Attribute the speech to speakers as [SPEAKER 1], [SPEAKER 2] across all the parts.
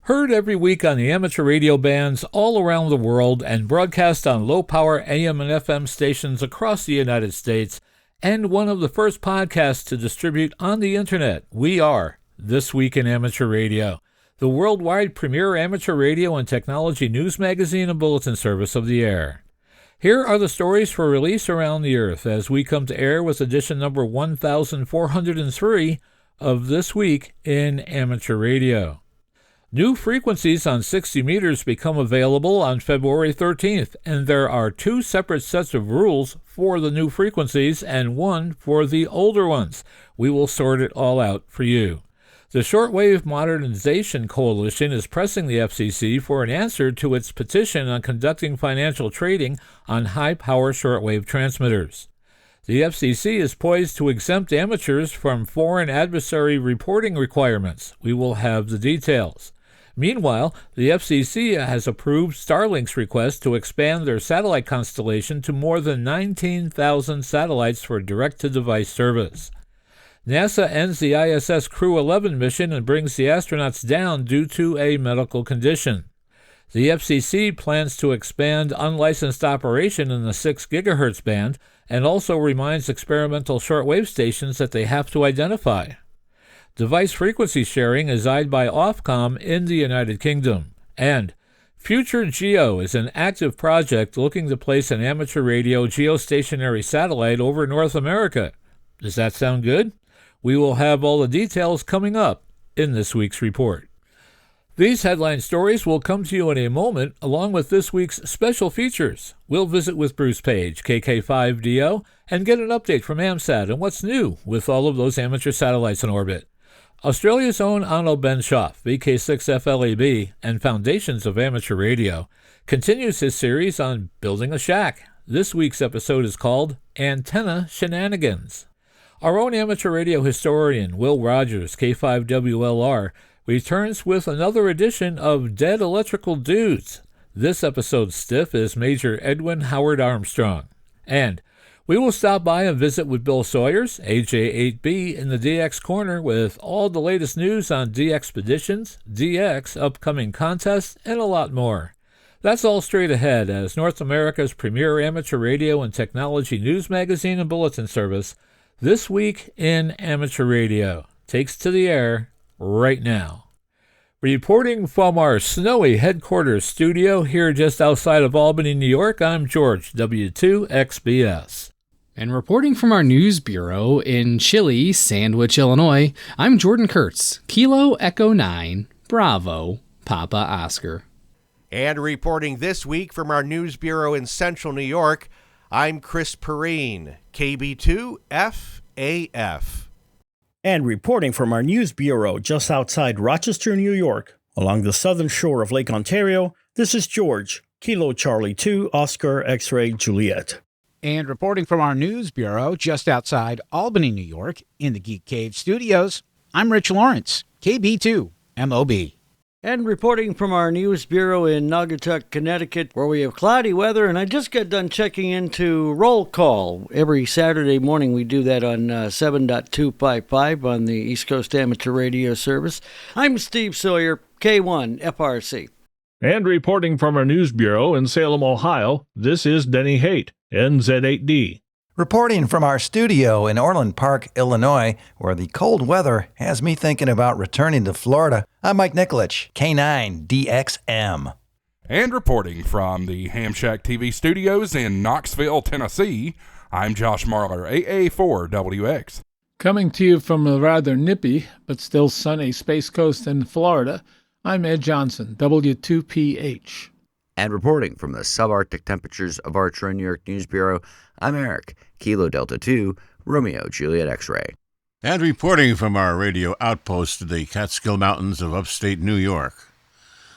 [SPEAKER 1] Heard every week on the amateur radio bands all around the world and broadcast on low-power AM and FM stations across the United States, and one of the first podcasts to distribute on the Internet, we are This Week in Amateur Radio, the worldwide premier amateur radio and technology news magazine and bulletin service of the air. Here are the stories for release around the Earth as we come to air with edition number 1403 of This Week in Amateur Radio. New frequencies on 60 meters become available on February 13th, and there are two separate sets of rules for the new frequencies and one for the older ones. We will sort it all out for you. The Shortwave Modernization Coalition is pressing the FCC for an answer to its petition on conducting financial trading on high-power shortwave transmitters. The FCC is poised to exempt amateurs from foreign adversary reporting requirements. We will have the details. Meanwhile, the FCC has approved Starlink's request to expand their satellite constellation to more than 19,000 satellites for direct-to-device service. NASA ends the ISS Crew 11 mission and brings the astronauts down due to a medical condition. The FCC plans to expand unlicensed operation in the 6 GHz band and also reminds experimental shortwave stations that they have to identify. Device frequency sharing is eyed by Ofcom in the United Kingdom. And Future Geo is an active project looking to place an amateur radio geostationary satellite over North America. Does that sound good? We will have all the details coming up in this week's report. These headline stories will come to you in a moment, along with this week's special features. We'll visit with Bruce Page, KK5DO, and get an update from AMSAT and what's new with all of those amateur satellites in orbit. Australia's own Onno Benshoff, VK6FLAB, and Foundations of Amateur Radio, continues his series on building a shack. This week's episode is called Antenna Shenanigans. Our own amateur radio historian, Will Rogers, K5WLR, returns with another edition of Dead Electrical Dudes. This episode's stiff is Major Edwin Howard Armstrong. And we will stop by and visit with Bill Sawyers, AJ8B, in the DX Corner with all the latest news on DXpeditions, DX, upcoming contests, and a lot more. That's all straight ahead as North America's premier amateur radio and technology news magazine and bulletin service, This Week in Amateur Radio, takes to the air right now. Reporting from our snowy headquarters studio here just outside of Albany, New York, I'm George, W2XBS.
[SPEAKER 2] And reporting from our news bureau in chilly Sandwich, Illinois, I'm Jordan Kurtz, Kilo Echo 9, Bravo, Papa Oscar.
[SPEAKER 3] And reporting this week from our news bureau in central New York, I'm Chris Perrine, KB2FAF.
[SPEAKER 4] And reporting from our news bureau just outside Rochester, New York, along the southern shore of Lake Ontario, this is George, Kilo Charlie 2, Oscar X-Ray Juliet.
[SPEAKER 5] And reporting from our news bureau just outside Albany, New York, in the Geek Cave studios, I'm Rich Lawrence, KB2MOB.
[SPEAKER 6] And reporting from our news bureau in Naugatuck, Connecticut, where we have cloudy weather, and I just got done checking into Roll Call. Every Saturday morning we do that on 7.255 on the East Coast Amateur Radio Service. I'm Steve Sawyer, K1FRC.
[SPEAKER 7] And reporting from our news bureau in Salem, Ohio, this is Denny Haight, NZ8D.
[SPEAKER 8] Reporting from our studio in Orland Park, Illinois, where the cold weather has me thinking about returning to Florida, I'm Mike Nickolich, K9DXM.
[SPEAKER 9] And reporting from the Ham Shack TV studios in Knoxville, Tennessee, I'm Josh Marler, AA4WX.
[SPEAKER 10] Coming to you from a rather nippy but still sunny Space Coast in Florida, I'm Ed Johnson, W2PH.
[SPEAKER 11] And reporting from the subarctic temperatures of our True New York News Bureau, I'm Eric, Kilo Delta 2, Romeo Juliet X-Ray.
[SPEAKER 12] And reporting from our radio outpost in the Catskill Mountains of upstate New York,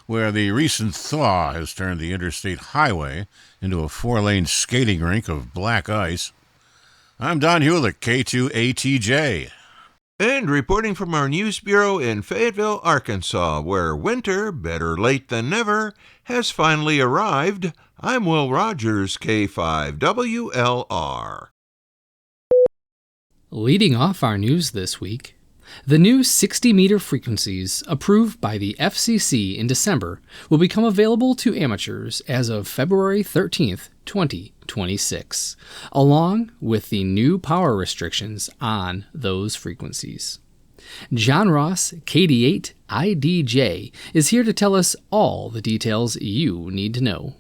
[SPEAKER 12] where the recent thaw has turned the interstate highway into a 4-lane skating rink of black ice, I'm Don Hewlett, K2ATJ.
[SPEAKER 13] And reporting from our news bureau in Fayetteville, Arkansas, where winter, better late than never, has finally arrived, I'm Will Rogers, K5WLR.
[SPEAKER 2] Leading off our news this week, The new 60-meter frequencies approved by the FCC in December will become available to amateurs as of February 13th, 2026, along with the new power restrictions on those frequencies. John Ross, KD8 IDJ, is here to tell us all the details you need to know.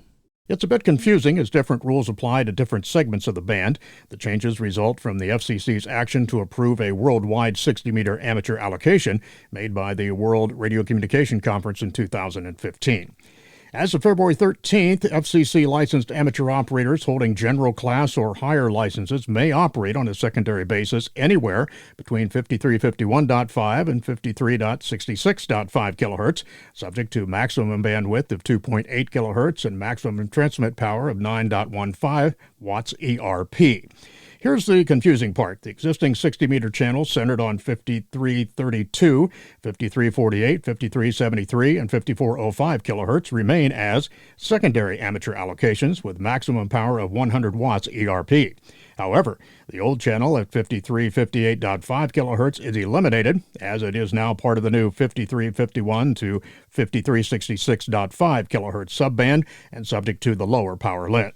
[SPEAKER 14] It's a bit confusing as different rules apply to different segments of the band. The changes result from the FCC's action to approve a worldwide 60-meter amateur allocation made by the World Radio Communication Conference in 2015. As of February 13th, FCC-licensed amateur operators holding general class or higher licenses may operate on a secondary basis anywhere between 5351.5 and 53.66.5 kHz, subject to maximum bandwidth of 2.8 kHz and maximum transmit power of 9.15 watts ERP. Here's the confusing part. The existing 60-meter channels centered on 5332, 5348, 5373, and 5405 kilohertz remain as secondary amateur allocations with maximum power of 100 watts ERP. However, the old channel at 5358.5 kilohertz is eliminated, as it is now part of the new 5351 to 5366.5 kilohertz subband and subject to the lower power limit.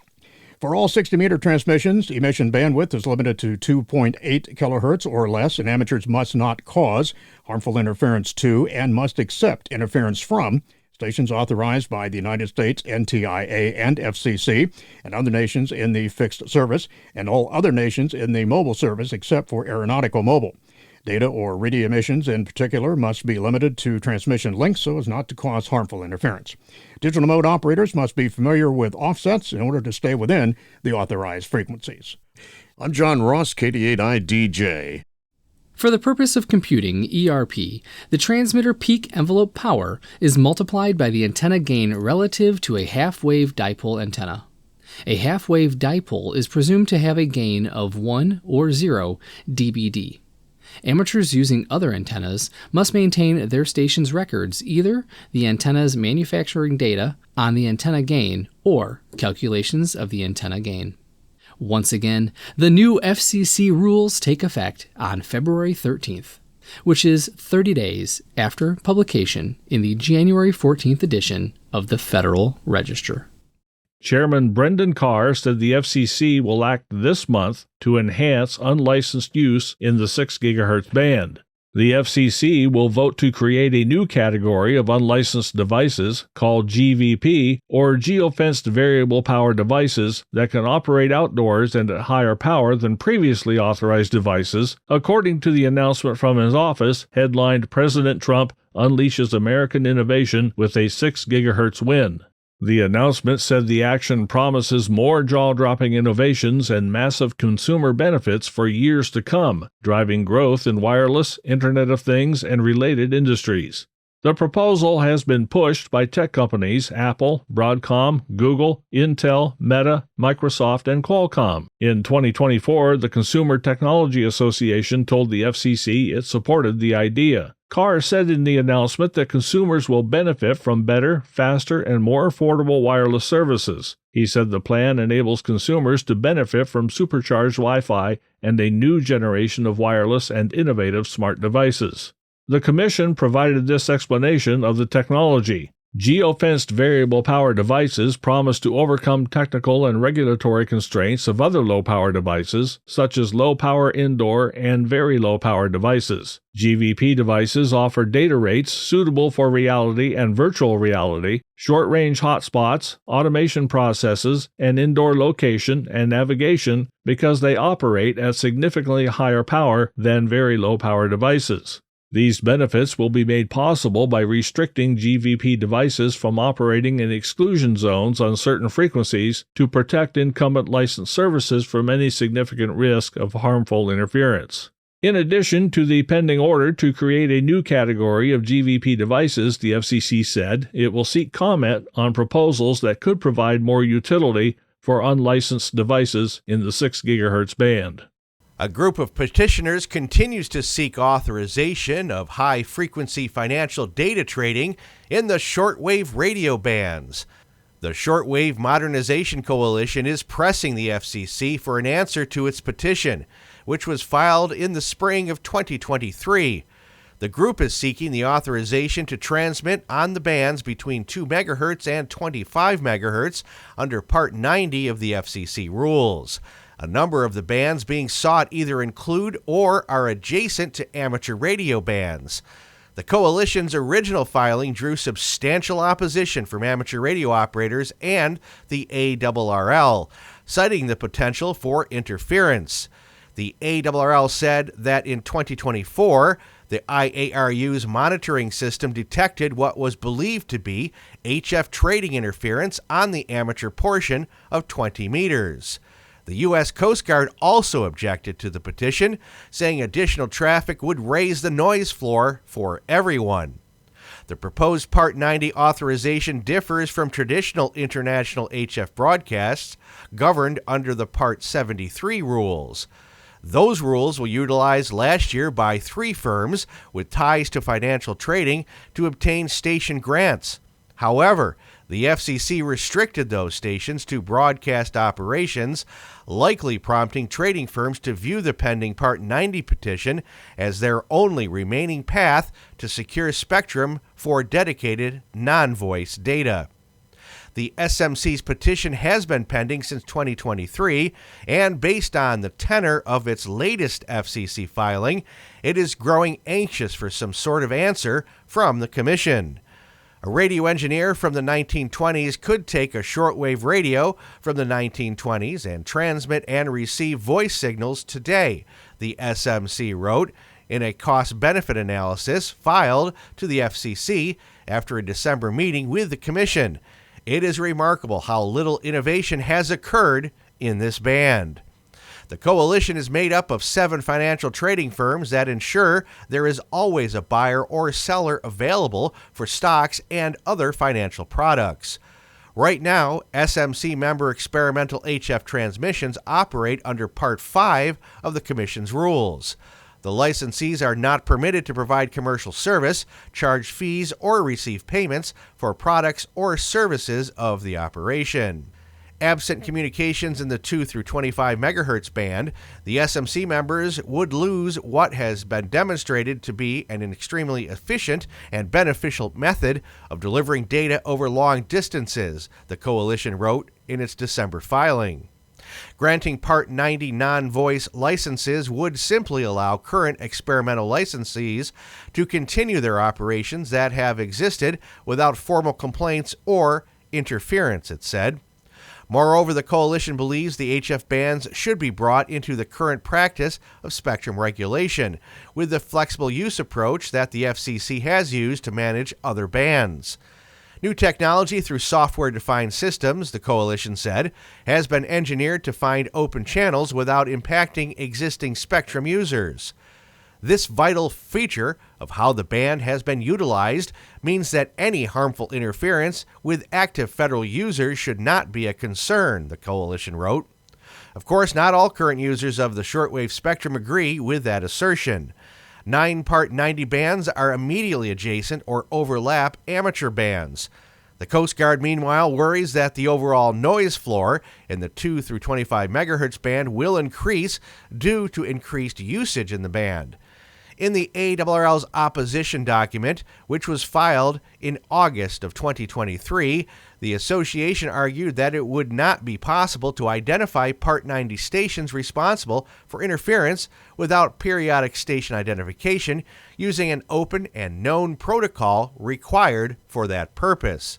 [SPEAKER 14] For all 60-meter transmissions, emission bandwidth is limited to 2.8 kilohertz or less, and amateurs must not cause harmful interference to and must accept interference from stations authorized by the United States NTIA and FCC and other nations in the fixed service, and all other nations in the mobile service except for aeronautical mobile. Data or radio emissions in particular must be limited to transmission links so as not to cause harmful interference. Digital mode operators must be familiar with offsets in order to stay within the authorized frequencies. I'm John Ross, KD8IDJ.
[SPEAKER 2] For the purpose of computing ERP, the transmitter peak envelope power is multiplied by the antenna gain relative to a half-wave dipole antenna. A half-wave dipole is presumed to have a gain of 1 or 0 dBd. Amateurs using other antennas must maintain their station's records, either the antenna's manufacturing data on the antenna gain or calculations of the antenna gain. Once again, the new FCC rules take effect on February 13th, which is 30 days after publication in the January 14th edition of the Federal Register.
[SPEAKER 7] Chairman Brendan Carr said the FCC will act this month to enhance unlicensed use in the 6 GHz band. The FCC will vote to create a new category of unlicensed devices called GVP, or Geofenced Variable Power Devices, that can operate outdoors and at higher power than previously authorized devices, according to the announcement from his office headlined "President Trump Unleashes American Innovation with a 6 GHz Win." The announcement said the action promises more jaw-dropping innovations and massive consumer benefits for years to come, driving growth in wireless, Internet of Things, and related industries. The proposal has been pushed by tech companies Apple, Broadcom, Google, Intel, Meta, Microsoft, and Qualcomm. In 2024, the Consumer Technology Association told the FCC it supported the idea. Carr said in the announcement that consumers will benefit from better, faster, and more affordable wireless services. He said the plan enables consumers to benefit from supercharged Wi-Fi and a new generation of wireless and innovative smart devices. The Commission provided this explanation of the technology. Geofenced variable power devices promise to overcome technical and regulatory constraints of other low-power devices, such as low-power indoor and very low-power devices. GVP devices offer data rates suitable for reality and virtual reality, short-range hotspots, automation processes, and indoor location and navigation because they operate at significantly higher power than very low-power devices. These benefits will be made possible by restricting GVP devices from operating in exclusion zones on certain frequencies to protect incumbent licensed services from any significant risk of harmful interference. In addition to the pending order to create a new category of GVP devices, the FCC said it will seek comment on proposals that could provide more utility for unlicensed devices in the 6 GHz band.
[SPEAKER 3] A group of petitioners continues to seek authorization of high-frequency financial data trading in the shortwave radio bands. The Shortwave Modernization Coalition is pressing the FCC for an answer to its petition, which was filed in the spring of 2023. The group is seeking the authorization to transmit on the bands between 2 MHz and 25 MHz under Part 90 of the FCC rules. A number of the bands being sought either include or are adjacent to amateur radio bands. The coalition's original filing drew substantial opposition from amateur radio operators and the ARRL, citing the potential for interference. The ARRL said that in 2024, the IARU's monitoring system detected what was believed to be HF trading interference on the amateur portion of 20 meters. The U.S. Coast Guard also objected to the petition, saying additional traffic would raise the noise floor for everyone. The proposed Part 90 authorization differs from traditional international HF broadcasts governed under the Part 73 rules. Those rules were utilized last year by 3 firms with ties to financial trading to obtain station grants. However, the FCC restricted those stations to broadcast operations, likely prompting trading firms to view the pending Part 90 petition as their only remaining path to secure spectrum for dedicated non-voice data. The SMC's petition has been pending since 2023, and based on the tenor of its latest FCC filing, it is growing anxious for some sort of answer from the Commission. A radio engineer from the 1920s could take a shortwave radio from the 1920s and transmit and receive voice signals today, the SMC wrote in a cost-benefit analysis filed to the FCC after a December meeting with the Commission. It is remarkable how little innovation has occurred in this band. The coalition is made up of 7 financial trading firms that ensure there is always a buyer or seller available for stocks and other financial products. Right now, SMC member experimental HF transmissions operate under Part 5 of the Commission's rules. The licensees are not permitted to provide commercial service, charge fees, or receive payments for products or services of the operation. Absent communications in the 2 through 25 MHz band, the SMC members would lose what has been demonstrated to be an extremely efficient and beneficial method of delivering data over long distances, the coalition wrote in its December filing. Granting Part 90 non-voice licenses would simply allow current experimental licensees to continue their operations that have existed without formal complaints or interference, it said. Moreover, the coalition believes the HF bands should be brought into the current practice of spectrum regulation, with the flexible use approach that the FCC has used to manage other bands. New technology through software-defined systems, the coalition said, has been engineered to find open channels without impacting existing spectrum users. This vital feature of how the band has been utilized means that any harmful interference with active federal users should not be a concern, the coalition wrote. Of course, not all current users of the shortwave spectrum agree with that assertion. 9 Part 90 bands are immediately adjacent or overlap amateur bands. The Coast Guard, meanwhile, worries that the overall noise floor in the 2 through 25 MHz band will increase due to increased usage in the band. In the ARRL's opposition document, which was filed in August of 2023, the association argued that it would not be possible to identify Part 90 stations responsible for interference without periodic station identification using an open and known protocol required for that purpose.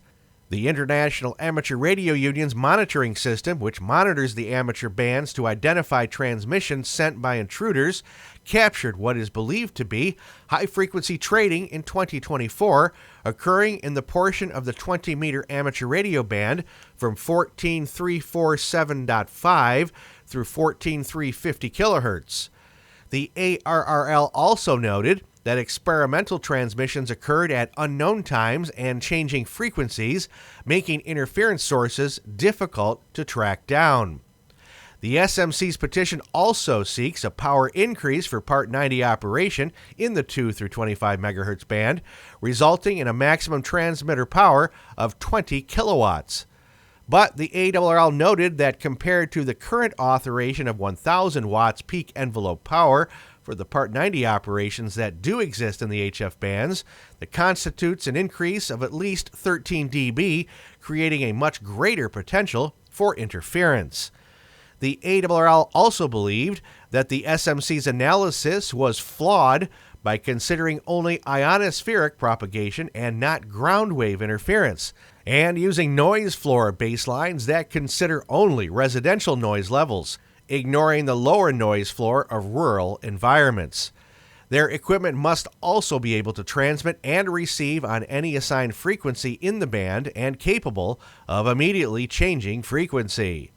[SPEAKER 3] The International Amateur Radio Union's monitoring system, which monitors the amateur bands to identify transmissions sent by intruders, captured what is believed to be high-frequency trading in 2024, occurring in the portion of the 20-meter amateur radio band from 14,347.5 through 14,350 kilohertz. The ARRL also noted that experimental transmissions occurred at unknown times and changing frequencies, making interference sources difficult to track down. The SMC's petition also seeks a power increase for Part 90 operation in the 2 through 25 MHz band, resulting in a maximum transmitter power of 20 kilowatts. But the ARRL noted that compared to the current authorization of 1,000 watts peak envelope power for the Part 90 operations that do exist in the HF bands that constitutes an increase of at least 13 dB, creating a much greater potential for interference. The ARRL also believed that the SMC's analysis was flawed by considering only ionospheric propagation and not ground wave interference, and using noise floor baselines that consider only residential noise levels, ignoring the lower noise floor of rural environments. Their equipment must also be able to transmit and receive on any assigned frequency in the band and capable of immediately changing frequency.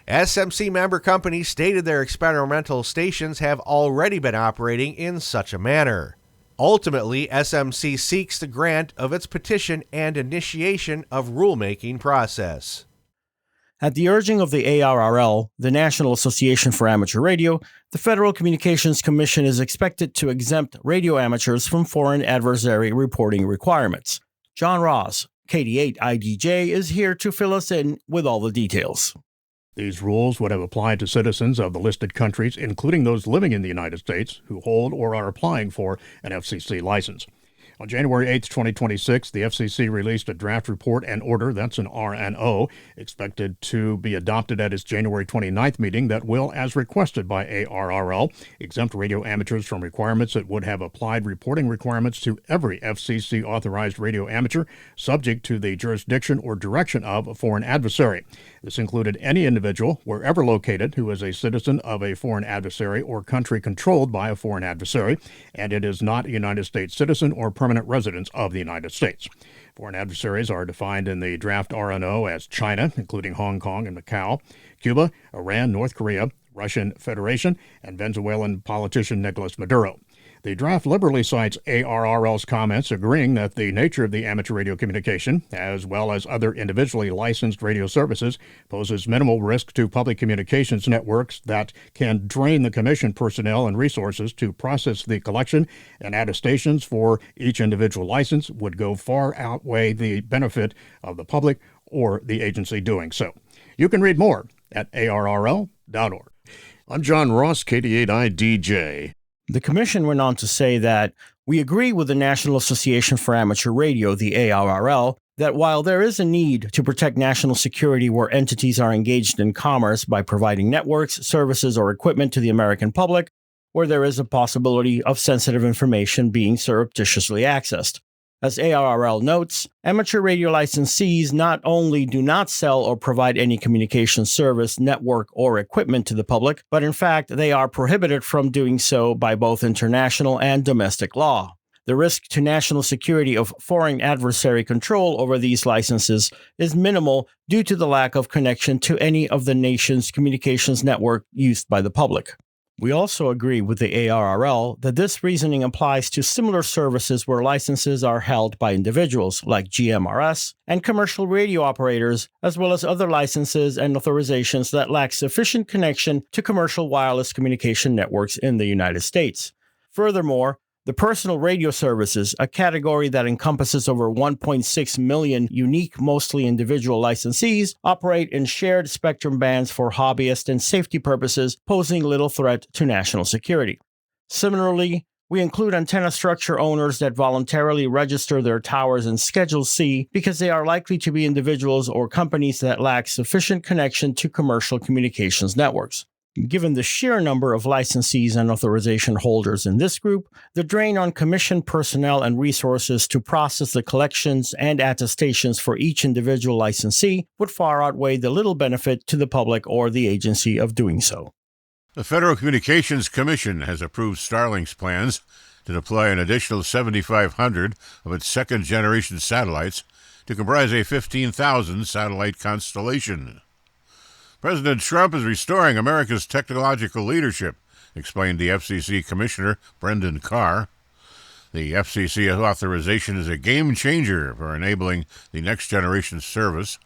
[SPEAKER 3] SMC member companies stated their experimental stations have already been operating in such a manner. Ultimately, SMC seeks the grant of its petition and initiation of rulemaking process.
[SPEAKER 4] At the urging of the ARRL, the National Association for Amateur Radio, the Federal Communications Commission is expected to exempt radio amateurs from foreign adversary reporting requirements. John Ross, KD8IDJ, is here to fill us in with all the details.
[SPEAKER 14] These rules would have applied to citizens of the listed countries, including those living in the United States, who hold or are applying for an FCC license. On January 8, 2026, the FCC released a draft report and order, that's an RNO, expected to be adopted at its January 29th meeting that will, as requested by ARRL, exempt radio amateurs from requirements that would have applied reporting requirements to every FCC-authorized radio amateur subject to the jurisdiction or direction of a foreign adversary. This included any individual, wherever located, who is a citizen of a foreign adversary or country controlled by a foreign adversary, and it is not a United States citizen or permanent residents of the United States. Foreign adversaries are defined in the draft RNO as China, including Hong Kong and Macau, Cuba, Iran, North Korea, Russian Federation, and Venezuelan politician Nicolas Maduro. The draft liberally cites ARRL's comments agreeing that the nature of the amateur radio communication, as well as other individually licensed radio services, poses minimal risk to public communications networks that can drain the commission personnel and resources to process the collection, and attestations for each individual license would go far outweigh the benefit of the public or the agency doing so. You can read more at arrl.org. I'm John Ross, KD8IDJ.
[SPEAKER 4] The Commission went on to say that we agree with the National Association for Amateur Radio, the ARRL, that while there is a need to protect national security where entities are engaged in commerce by providing networks, services, or equipment to the American public, where there is a possibility of sensitive information being surreptitiously accessed. As ARRL notes, amateur radio licensees not only do not sell or provide any communication service, network, or equipment to the public, but in fact, they are prohibited from doing so by both international and domestic law. The risk to national security of foreign adversary control over these licenses is minimal due to the lack of connection to any of the nation's communications network used by the public. We also agree with the ARRL that this reasoning applies to similar services where licenses are held by individuals, like GMRS, and commercial radio operators, as well as other licenses and authorizations that lack sufficient connection to commercial wireless communication networks in the United States. Furthermore, the personal radio services, a category that encompasses over 1.6 million unique, mostly individual licensees, operate in shared spectrum bands for hobbyist and safety purposes, posing little threat to national security. Similarly, we include antenna structure owners that voluntarily register their towers in Schedule C because they are likely to be individuals or companies that lack sufficient connection to commercial communications networks. Given the sheer number of licensees and authorization holders in this group, the drain on commission personnel and resources to process the collections and attestations for each individual licensee would far outweigh the little benefit to the public or the agency of doing so.
[SPEAKER 12] The Federal Communications Commission has approved Starlink's plans to deploy an additional 7,500 of its second-generation satellites to comprise a 15,000 satellite constellation. President Trump is restoring America's technological leadership, explained the FCC Commissioner Brendan Carr. The FCC authorization is a game changer for enabling the next generation service.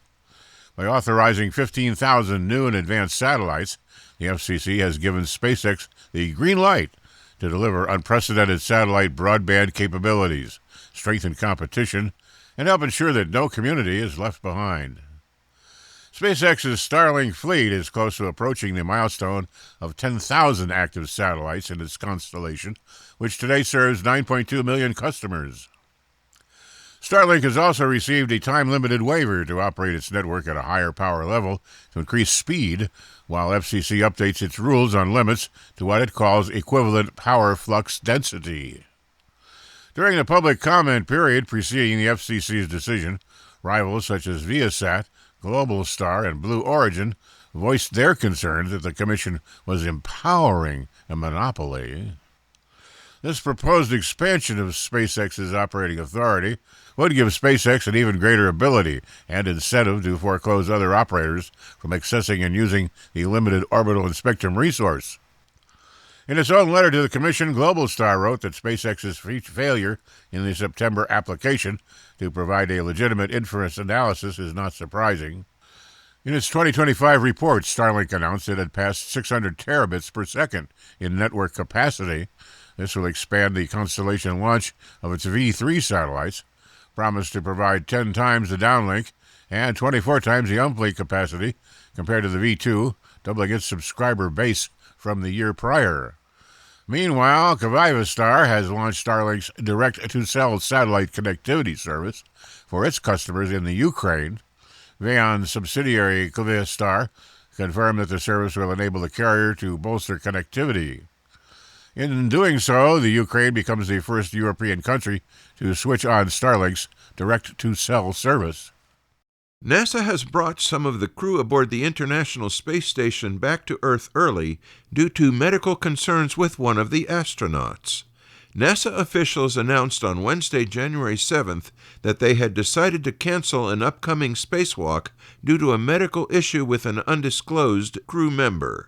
[SPEAKER 12] By authorizing 15,000 new and advanced satellites, the FCC has given SpaceX the green light to deliver unprecedented satellite broadband capabilities, strengthen competition, and help ensure that no community is left behind. SpaceX's Starlink fleet is close to approaching the milestone of 10,000 active satellites in its constellation, which today serves 9.2 million customers. Starlink has also received a time-limited waiver to operate its network at a higher power level to increase speed, while FCC updates its rules on limits to what it calls equivalent power flux density. During the public comment period preceding the FCC's decision, rivals such as Viasat, Globalstar, and Blue Origin voiced their concerns that the Commission was empowering a monopoly. This proposed expansion of SpaceX's operating authority would give SpaceX an even greater ability and incentive to foreclose other operators from accessing and using the limited orbital and spectrum resource. In its own letter to the Commission, Globalstar wrote that SpaceX's failure in the September application to provide a legitimate inference analysis is not surprising. In its 2025 report, Starlink announced it had passed 600 terabits per second in network capacity. This will expand the constellation launch of its V3 satellites, promised to provide 10 times the downlink and 24 times the uplink capacity compared to the V2, doubling its subscriber base from the year prior. Meanwhile, Kyivstar has launched Starlink's direct-to-cell satellite connectivity service for its customers in the Ukraine. VEON subsidiary Kyivstar confirmed that the service will enable the carrier to bolster connectivity. In doing so, the Ukraine becomes the first European country to switch on Starlink's direct-to-cell service.
[SPEAKER 13] NASA has brought some of the crew aboard the International Space Station back to Earth early due to medical concerns with one of the astronauts. NASA officials announced on Wednesday, January 7th, that they had decided to cancel an upcoming spacewalk due to a medical issue with an undisclosed crew member.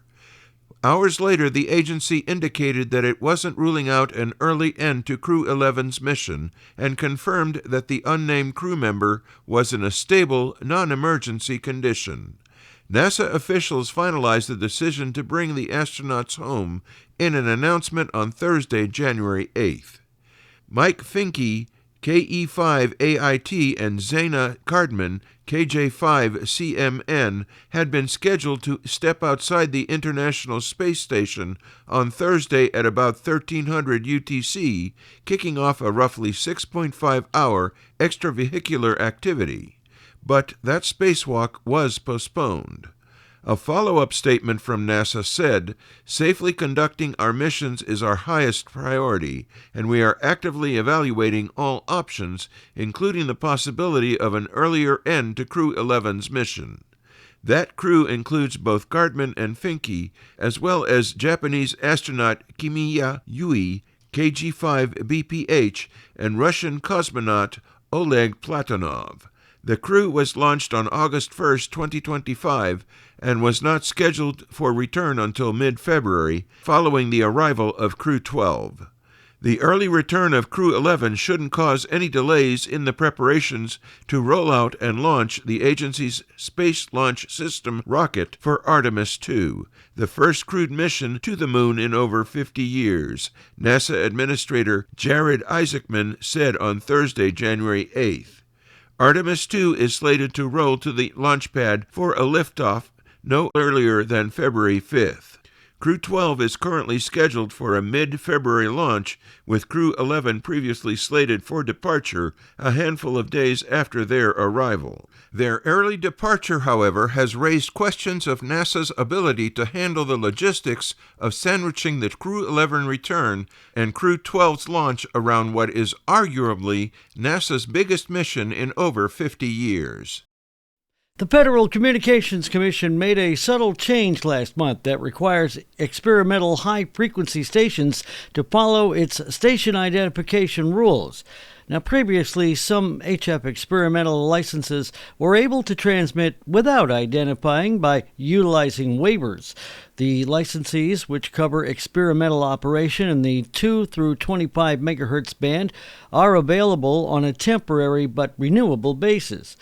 [SPEAKER 13] Hours later, the agency indicated that it wasn't ruling out an early end to Crew 11's mission and confirmed that the unnamed crew member was in a stable, non-emergency condition. NASA officials finalized the decision to bring the astronauts home in an announcement on Thursday, January 8th. Mike Finke, KE5AIT, and Zaina Cardman, KJ5CMN, had been scheduled to step outside the International Space Station on Thursday at about 1300 UTC, kicking off a roughly 6.5-hour extravehicular activity. But that spacewalk was postponed. A follow-up statement from NASA said, "Safely conducting our missions is our highest priority, and we are actively evaluating all options, including the possibility of an earlier end to Crew 11's mission." That crew includes both Cardman and Finke, as well as Japanese astronaut Kimiya Yui, KG5BPH, and Russian cosmonaut Oleg Platonov. The crew was launched on August 1, 2025, and was not scheduled for return until mid-February, following the arrival of Crew 12. The early return of Crew 11 shouldn't cause any delays in the preparations to roll out and launch the agency's Space Launch System rocket for Artemis II, the first crewed mission to the moon in over 50 years, NASA Administrator Jared Isaacman said on Thursday, January 8th. Artemis II is slated to roll to the launch pad for a liftoff no earlier than February 5th. Crew 12 is currently scheduled for a mid-February launch, with Crew 11 previously slated for departure a handful of days after their arrival. Their early departure, however, has raised questions of NASA's ability to handle the logistics of sandwiching the Crew 11 return and Crew 12's launch around what is arguably NASA's biggest mission in over 50 years.
[SPEAKER 6] The Federal Communications Commission made a subtle change last month that requires experimental high-frequency stations to follow its station identification rules. Now, previously, some HF experimental licenses were able to transmit without identifying by utilizing waivers. The licensees, which cover experimental operation in the 2 through 25 megahertz band, are available on a temporary but renewable basis.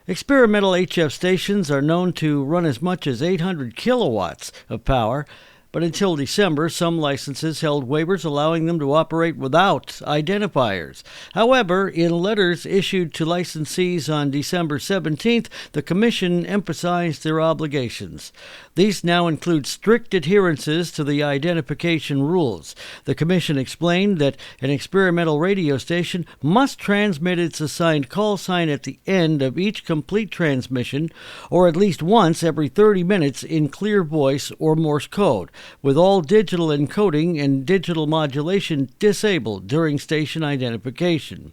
[SPEAKER 6] Experimental HF stations are known to run as much as 800 kilowatts of power, But until December, some licenses held waivers allowing them to operate without identifiers. However, in letters issued to licensees on December 17th, the Commission emphasized their obligations. These now include strict adherences to the identification rules. The Commission explained that an experimental radio station must transmit its assigned call sign at the end of each complete transmission, or at least once every 30 minutes in clear voice or Morse code, with all digital encoding and digital modulation disabled during station identification.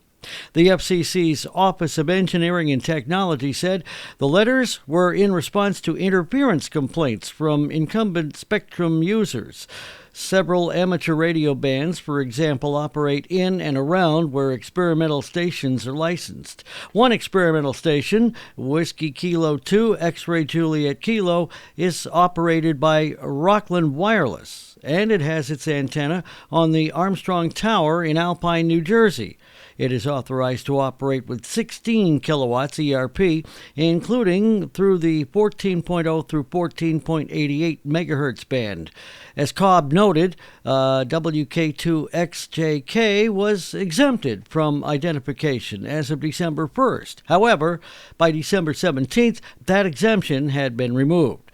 [SPEAKER 6] The FCC's Office of Engineering and Technology said the letters were in response to interference complaints from incumbent spectrum users. Several amateur radio bands, for example, operate in and around where experimental stations are licensed. One experimental station, Whiskey Kilo 2 X-Ray Juliet Kilo, is operated by Rockland Wireless, and it has its antenna on the Armstrong Tower in Alpine, New Jersey. It is authorized to operate with 16 kilowatts ERP, including through the 14.0 through 14.88 megahertz band. As Cobb noted, WK2XJK was exempted from identification as of December 1st. However, by December 17th, that exemption had been removed.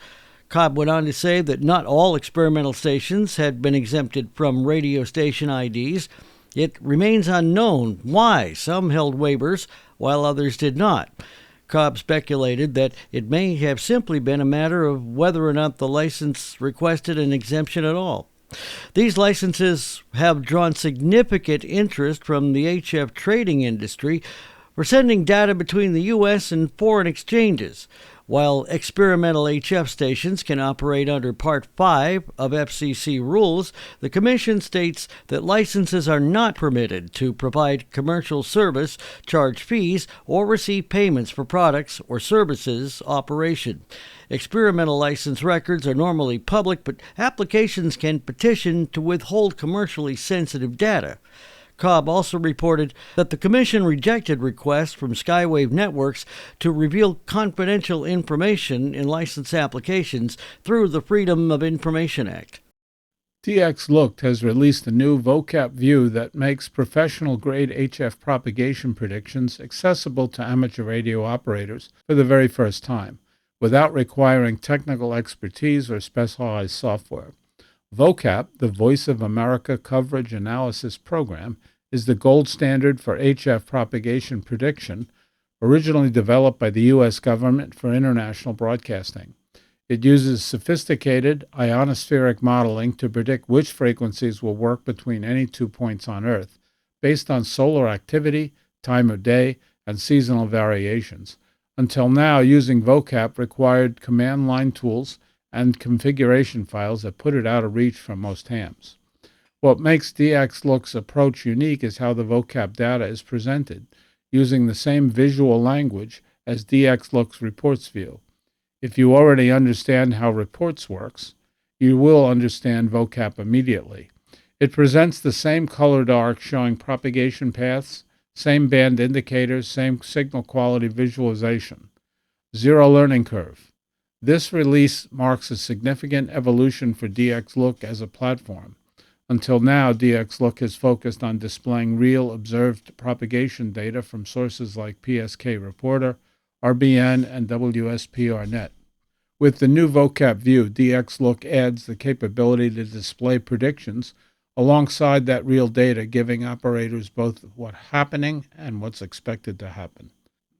[SPEAKER 6] Cobb went on to say that not all experimental stations had been exempted from radio station IDs. It remains unknown why some held waivers while others did not. Cobb speculated that it may have simply been a matter of whether or not the license requested an exemption at all. These licenses have drawn significant interest from the HF trading industry for sending data between the U.S. and foreign exchanges. While experimental HF stations can operate under Part 5 of FCC rules, the Commission states that licenses are not permitted to provide commercial service, charge fees, or receive payments for products or services operation. Experimental license records are normally public, but applications can petition to withhold commercially sensitive data. Cobb also reported that the Commission rejected requests from Skywave Networks to reveal confidential information in license applications through the Freedom of Information Act.
[SPEAKER 10] DX Looked has released a new vocab view that makes professional-grade HF propagation predictions accessible to amateur radio operators for the very first time, without requiring technical expertise or specialized software. VOCAP, the Voice of America Coverage Analysis Program, is the gold standard for HF propagation prediction, originally developed by the U.S. government for international broadcasting. It uses sophisticated ionospheric modeling to predict which frequencies will work between any 2 points on Earth, based on solar activity, time of day, and seasonal variations. Until now, using VOCAP required command line tools and configuration files that put it out of reach for most hams. What makes DX Look's approach unique is how the vocab data is presented, using the same visual language as DX Look's reports view. If you already understand how reports works, you will understand vocab immediately. It presents the same colored arc showing propagation paths, same band indicators, same signal quality visualization. Zero learning curve. This release marks a significant evolution for DX Look as a platform. Until now, DX Look has focused on displaying real observed propagation data from sources like PSK Reporter, RBN, and WSPR-Net. With the new vocab view, DX Look adds the capability to display predictions alongside that real data, giving operators both what's happening and what's expected to happen.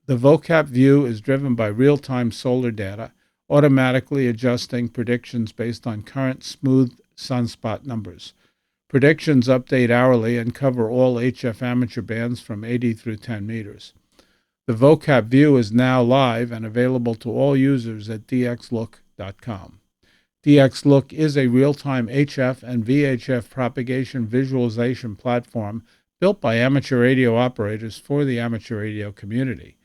[SPEAKER 10] The vocab view is driven by real-time solar data, automatically adjusting predictions based on current smooth sunspot numbers. Predictions update hourly and cover all HF amateur bands from 80 through 10 meters. The vocab view is now live and available to all users at dxlook.com. DX Look is a real-time HF and VHF propagation visualization platform built by amateur radio operators for the amateur radio community.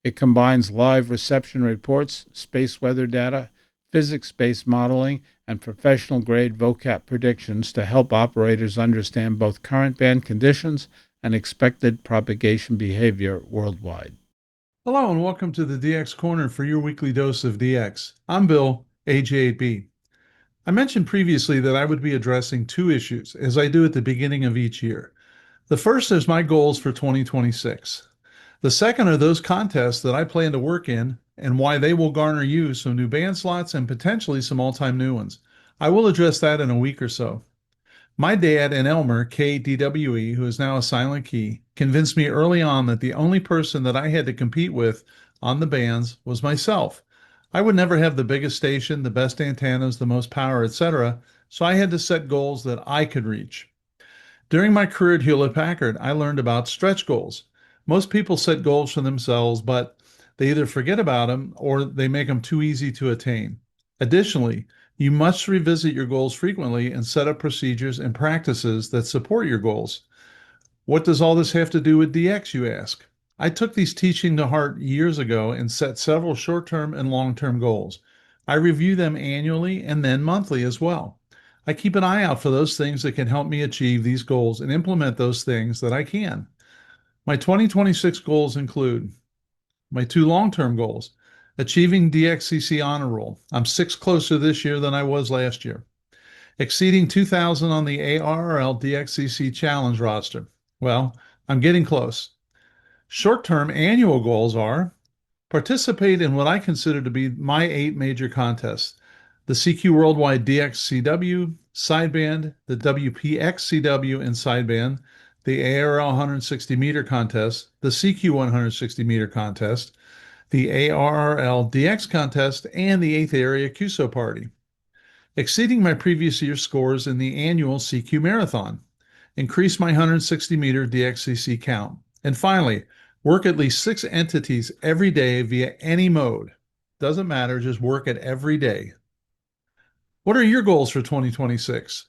[SPEAKER 10] It combines live reception reports, space weather data, physics-based modeling, and professional-grade vocab predictions to help operators understand both current band conditions and expected propagation behavior worldwide.
[SPEAKER 15] Hello and welcome to the DX Corner for your weekly dose of DX. I'm Bill, AJ8B. I mentioned previously that I would be addressing two issues, as I do at the beginning of each year. The first is my goals for 2026. The second are those contests that I plan to work in and why they will garner you some new band slots and potentially some all-time new ones. I will address that in a week or so. My dad in Elmer, KDWE, who is now a silent key, convinced me early on that the only person that I had to compete with on the bands was myself. I would never have the biggest station, the best antennas, the most power, etc., so I had to set goals that I could reach. During my career at Hewlett-Packard, I learned about stretch goals. Most people set goals for themselves, but they either forget about them or they make them too easy to attain. Additionally, you must revisit your goals frequently and set up procedures and practices that support your goals. What does all this have to do with DX, you ask? I took these teachings to heart years ago and set several short-term and long-term goals. I review them annually and then monthly as well. I keep an eye out for those things that can help me achieve these goals and implement those things that I can. My 2026 goals include my two long-term goals: achieving DXCC honor roll. I'm 6 closer this year than I was last year. Exceeding 2,000 on the ARRL DXCC challenge roster. Well, I'm getting close. Short-term annual goals are participate in what I consider to be my 8 major contests: the CQ Worldwide DXCW, Sideband, the WPXCW and Sideband, the ARL 160 meter contest, the CQ 160 meter contest, the ARRL DX contest, and the 8th Area QSO Party. Exceeding my previous year's scores in the annual CQ Marathon. Increase my 160 meter DXCC count. And finally, work at least 6 entities every day via any mode. Doesn't matter, just work it every day. What are your goals for 2026?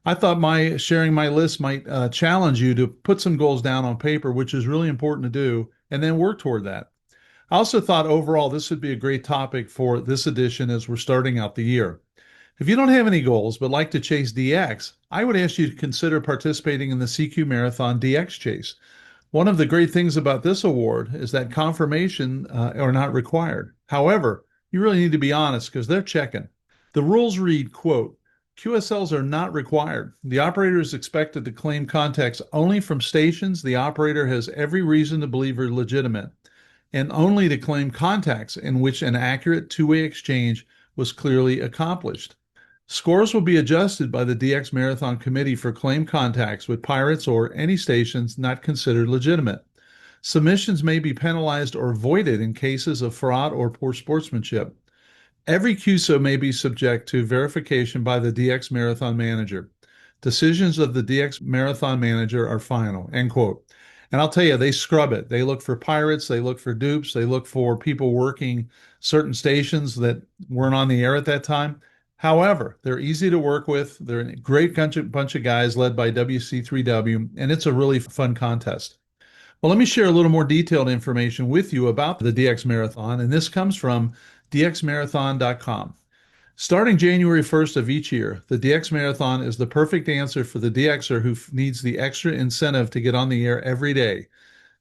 [SPEAKER 15] I thought sharing my list might challenge you to put some goals down on paper, which is really important to do, and then work toward that. I also thought overall this would be a great topic for this edition as we're starting out the year. If you don't have any goals but like to chase DX, I would ask you to consider participating in the CQ Marathon DX Chase. One of the great things about this award is that confirmation are not required. However, you really need to be honest because they're checking. The rules read, quote, QSLs are not required. The operator is expected to claim contacts only from stations the operator has every reason to believe are legitimate, and only to claim contacts in which an accurate two-way exchange was clearly accomplished. Scores will be adjusted by the DX Marathon Committee for claim contacts with pirates or any stations not considered legitimate. Submissions may be penalized or voided in cases of fraud or poor sportsmanship. Every QSO may be subject to verification by the DX Marathon Manager. Decisions of the DX Marathon Manager are final, end quote. And I'll tell you, they scrub it. They look for pirates, they look for dupes, they look for people working certain stations that weren't on the air at that time. However, they're easy to work with. They're a great bunch of guys led by WC3W, and it's a really fun contest. Well, let me share a little more detailed information with you about the DX Marathon, and this comes from dxmarathon.com. Starting January 1st of each year, the DX Marathon is the perfect answer for the DXer who needs the extra incentive to get on the air every day.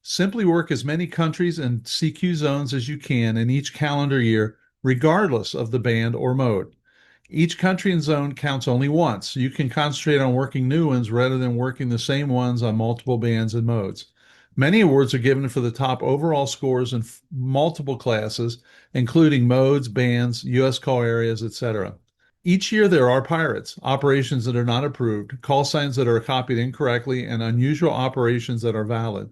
[SPEAKER 15] Simply work as many countries and CQ zones as you can in each calendar year, regardless of the band or mode. Each country and zone counts only once. You can concentrate on working new ones rather than working the same ones on multiple bands and modes. Many awards are given for the top overall scores in multiple classes, including modes, bands, U.S. call areas, etc. Each year there are pirates, operations that are not approved, call signs that are copied incorrectly, and unusual operations that are valid.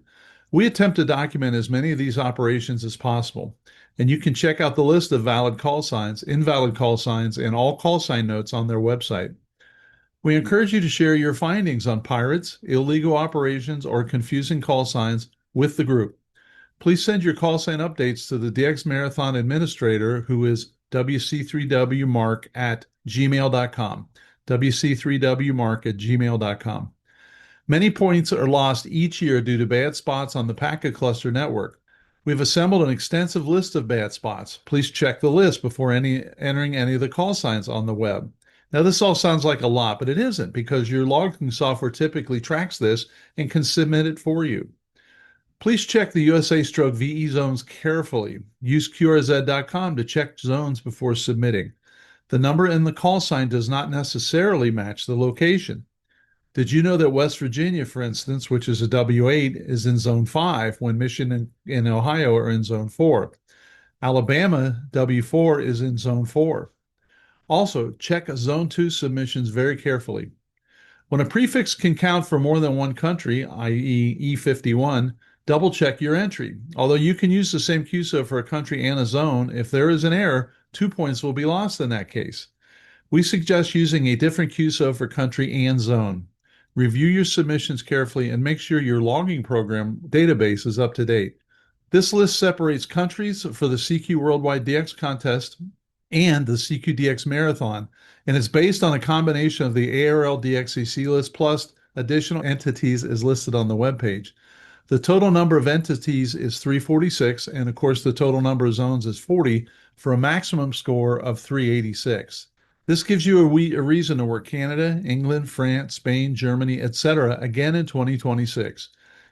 [SPEAKER 15] We attempt to document as many of these operations as possible, and you can check out the list of valid call signs, invalid call signs, and all call sign notes on their website. We encourage you to share your findings on pirates, illegal operations, or confusing call signs with the group. Please send your call sign updates to the DX Marathon Administrator, who is wc3wmark@gmail.com, wc3wmark@gmail.com. Many points are lost each year due to bad spots on the packet cluster network. We've assembled an extensive list of bad spots. Please check the list before entering any of the call signs on the web. Now, this all sounds like a lot, but it isn't, because your logging software typically tracks this and can submit it for you. Please check the USA/VE zones carefully. Use QRZ.com to check zones before submitting. The number in the call sign does not necessarily match the location. Did you know that West Virginia, for instance, which is a W8, is in Zone 5 when Michigan and Ohio are in Zone 4? Alabama, W4, is in Zone 4. Also, check Zone 2 submissions very carefully. When a prefix can count for more than one country, i.e. E51, double check your entry. Although you can use the same QSO for a country and a zone, if there is an error, 2 points will be lost in that case. We suggest using a different QSO for country and zone. Review your submissions carefully and make sure your logging program database is up to date. This list separates countries for the CQ Worldwide DX Contest and the CQ DX Marathon, and it's based on a combination of the ARL DXCC list plus additional entities is listed on the webpage. The total number of entities is 346, and of course the total number of zones is 40 for a maximum score of 386. This gives you a reason to work Canada, England, France, Spain, Germany, etc. again in 2026.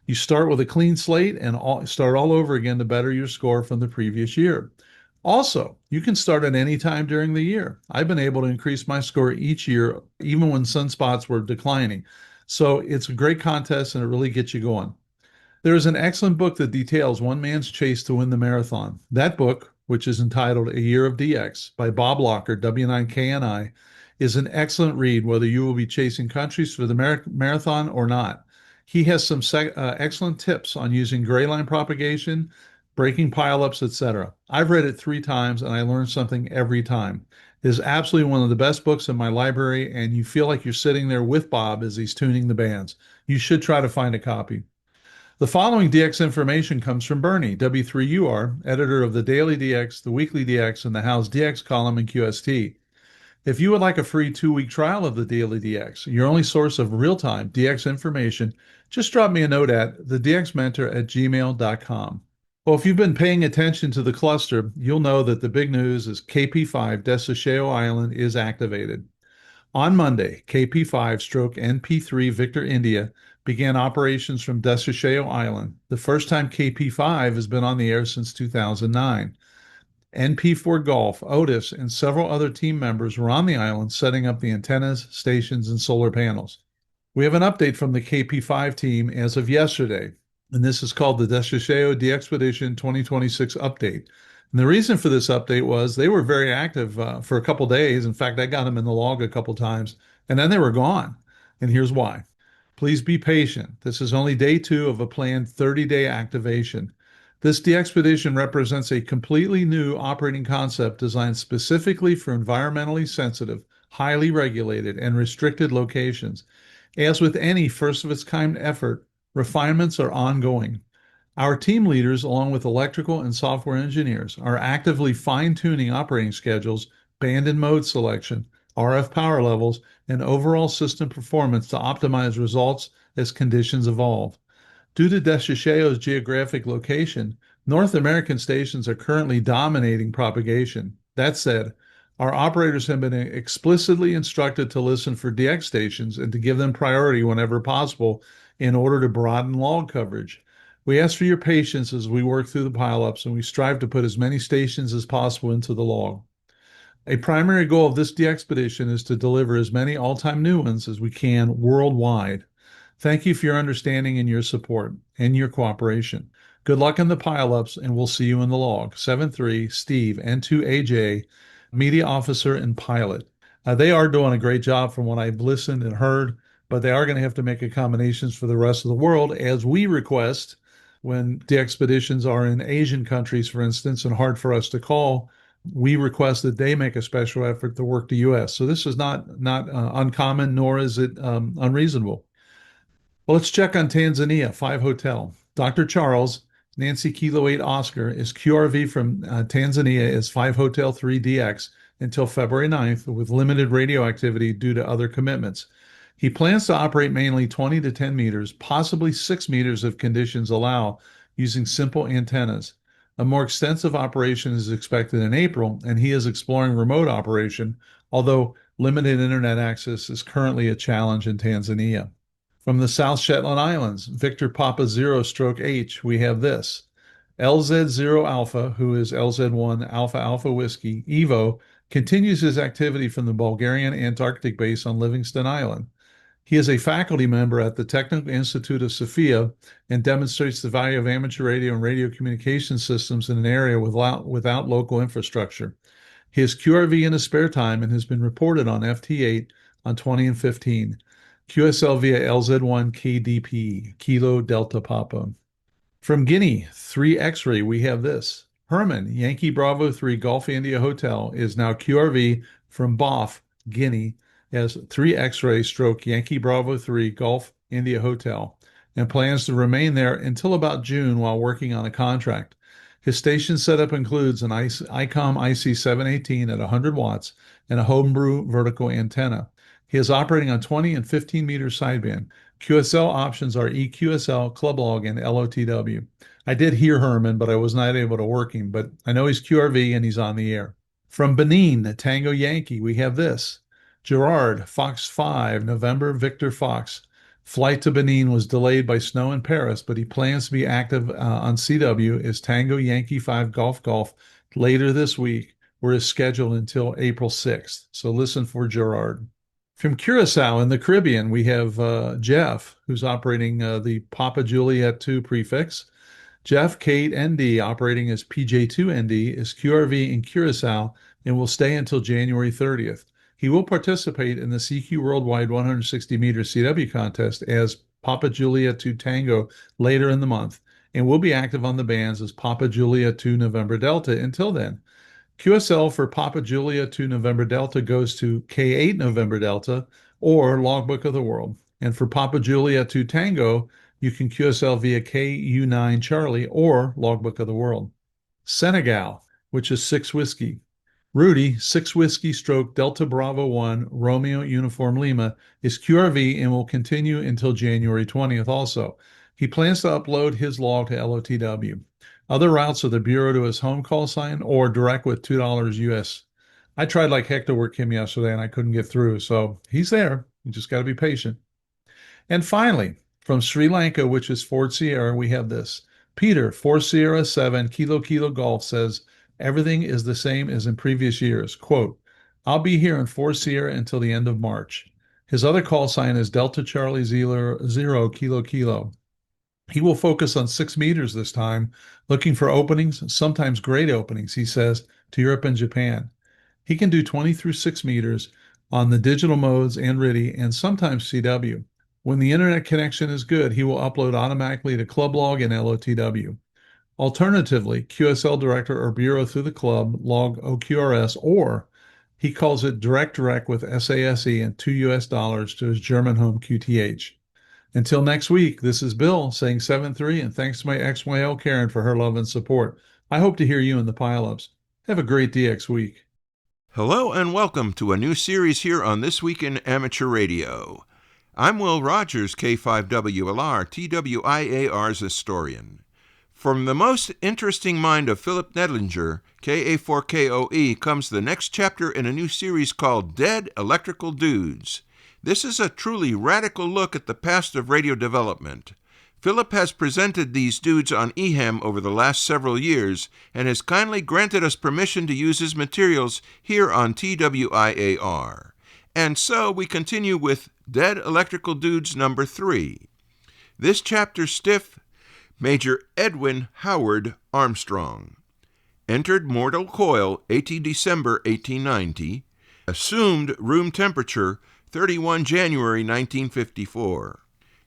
[SPEAKER 15] You start with a clean slate and start all over again to better your score from the previous year. Also, you can start at any time during the year. I've been able to increase my score each year, even when sunspots were declining. So it's a great contest and it really gets you going. There is an excellent book that details one man's chase to win the marathon. That book, which is entitled A Year of DX by Bob Locker, W9KNI, is an excellent read whether you will be chasing countries for the marathon or not. He has some excellent tips on using gray line propagation, breaking pileups, etc. I've read it 3 times and I learned something every time. It is absolutely one of the best books in my library, and you feel like you're sitting there with Bob as he's tuning the bands. You should try to find a copy. The following DX information comes from Bernie, W3UR, editor of the Daily DX, the Weekly DX, and the House DX column in QST. If you would like a free 2-week trial of the Daily DX, your only source of real-time DX information, just drop me a note at thedxmentor@gmail.com. Well, if you've been paying attention to the cluster, you'll know that the big news is KP5 Desasheo Island is activated. On Monday, KP5/NP3 Victor India began operations from Desasheo Island, the first time KP5 has been on the air since 2009. NP4 Golf, Otis, and several other team members were on the island setting up the antennas, stations, and solar panels. We have an update from the KP5 team as of yesterday, and this is called the Desasheo DXpedition 2026 update. And the reason for this update was they were very active for a couple days. In fact, I got them in the log a couple times, and then they were gone. And here's why. Please be patient. This is only day 2 of a planned 30-day activation. This DXpedition represents a completely new operating concept designed specifically for environmentally sensitive, highly regulated, and restricted locations. As with any first-of-its-kind effort, refinements are ongoing. Our team leaders, along with electrical and software engineers, are actively fine-tuning operating schedules, band and mode selection, RF power levels, and overall system performance to optimize results as conditions evolve. Due to Desasheo's geographic location, North American stations are currently dominating propagation. That said, our operators have been explicitly instructed to listen for DX stations and to give them priority whenever possible in order to broaden log coverage. We ask for your patience as we work through the pileups, and we strive to put as many stations as possible into the log. A primary goal of this DXpedition is to deliver as many all-time new ones as we can worldwide. Thank you for your understanding and your support and your cooperation. Good luck in the pileups, and we'll see you in the log. 7-3, Steve, N2AJ, Media Officer and Pilot. They are doing a great job from what I've listened and heard, but they are going to have to make accommodations for the rest of the world, as we request when DXpeditions are in Asian countries, for instance, and hard for us to call. We request that they make a special effort to work the U.S. So this is not uncommon, nor is it unreasonable. Well, let's check on Tanzania, 5 Hotel. Dr. Charles, Nancy Kilo 8 Oscar, is QRV from Tanzania is 5 Hotel 3DX until February 9th with limited radio activity due to other commitments. He plans to operate mainly 20 to 10 meters, possibly 6 meters if conditions allow, using simple antennas. A more extensive operation is expected in April, and he is exploring remote operation, although limited internet access is currently a challenge in Tanzania. From the South Shetland Islands, Victor Papa 0/H, we have this. LZ0 Alpha, who is LZ1 Alpha Alpha Whiskey, Evo, continues his activity from the Bulgarian Antarctic base on Livingston Island. He is a faculty member at the Technical Institute of Sofia and demonstrates the value of amateur radio and radio communication systems in an area without local infrastructure. He has QRV in his spare time and has been reported on FT8 on 20 and 15. QSL via LZ1 KDP, Kilo Delta Papa. From Guinea, 3 X-ray, we have this. Herman, Yankee Bravo 3 Golf India Hotel, is now QRV from BOF, Guinea, as 3 X-ray stroke Yankee Bravo 3 Golf India Hotel, and plans to remain there until about June while working on a contract. His station setup includes an ICOM IC718 at 100 watts and a homebrew vertical antenna. He is operating on 20 and 15 meter sideband. QSL options are EQSL, Clublog, and LOTW. I did hear Herman, but I was not able to work him, but I know he's QRV and he's on the air. From Benin, Tango Yankee, we have this. Gerard, Fox 5, November Victor Fox. Flight to Benin was delayed by snow in Paris, but he plans to be active on CW as Tango Yankee 5 Golf later this week, where is scheduled until April 6th. So listen for Gerard. From Curacao in the Caribbean, we have Jeff, who's operating the Papa Juliet 2 prefix. Jeff Kate ND, operating as PJ2ND, is QRV in Curacao and will stay until January 30th. He will participate in the CQ Worldwide 160-meter CW contest as Papa Juliet 2 Tango later in the month and will be active on the bands as Papa Juliet 2 November Delta until then. QSL for Papa Juliet 2 November Delta goes to K8 November Delta or Logbook of the World. And for Papa Juliet 2 Tango, you can QSL via KU9 Charlie or Logbook of the World. Senegal, which is 6 Whiskey. Rudy, 6 Whiskey stroke Delta Bravo 1 Romeo Uniform Lima, is QRV and will continue until January 20th also. He plans to upload his log to LOTW. Other routes are the Bureau to his home call sign or direct with $2 US. I tried like heck to work him yesterday and I couldn't get through, so he's there. You just got to be patient. And finally, from Sri Lanka, which is Fort Sierra, we have this. Peter, 4 Sierra 7 Kilo Kilo Golf, says, everything is the same as in previous years. Quote, I'll be here in 4 Sierra until the end of March. His other call sign is Delta Charlie 0 Kilo Kilo. He will focus on 6 meters this time, looking for openings, sometimes great openings, he says, to Europe and Japan. He can do 20 through 6 meters on the digital modes and RIDI and sometimes CW. When the internet connection is good, he will upload automatically to Clublog and LOTW. Alternatively, QSL Director or Bureau through the club, log OQRS, or he calls it direct with SASE and $2 to his German home QTH. Until next week, this is Bill saying 7-3, and thanks to my XYL Karen for her love and support. I hope to hear you in the pileups. Have a great DX week.
[SPEAKER 13] Hello and welcome to a new series here on This Week in Amateur Radio. I'm Will Rogers, K5WLR, TWIAR's historian. From the most interesting mind of Philip Nedlinger, KA4KOE, comes the next chapter in a new series called Dead Electrical Dudes. This is a truly radical look at the past of radio development. Philip has presented these dudes on EHAM over the last several years and has kindly granted us permission to use his materials here on TWIAR. And so we continue with Dead Electrical Dudes number 3. This chapter's stiff, Major Edwin Howard Armstrong. Entered mortal coil 18 December 1890. Assumed room temperature 31 January 1954.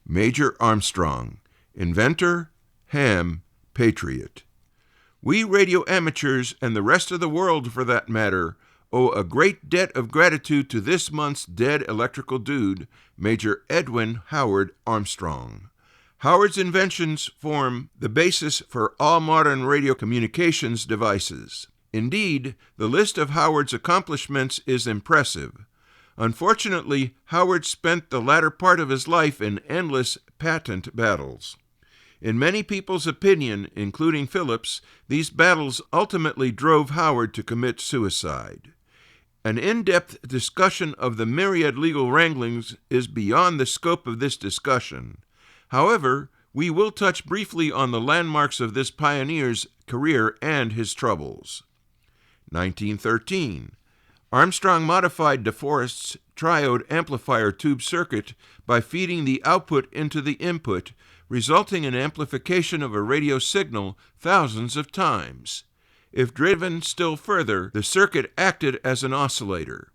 [SPEAKER 13] Major Armstrong. Inventor, ham, patriot. We radio amateurs, and the rest of the world for that matter, owe a great debt of gratitude to this month's dead electrical dude, Major Edwin Howard Armstrong. Howard's inventions form the basis for all modern radio communications devices. Indeed, the list of Howard's accomplishments is impressive. Unfortunately, Howard spent the latter part of his life in endless patent battles. In many people's opinion, including Philip's, these battles ultimately drove Howard to commit suicide. An in-depth discussion of the myriad legal wranglings is beyond the scope of this discussion. However, we will touch briefly on the landmarks of this pioneer's career and his troubles. 1913. Armstrong modified DeForest's triode amplifier tube circuit by feeding the output into the input, resulting in amplification of a radio signal thousands of times. If driven still further, the circuit acted as an oscillator.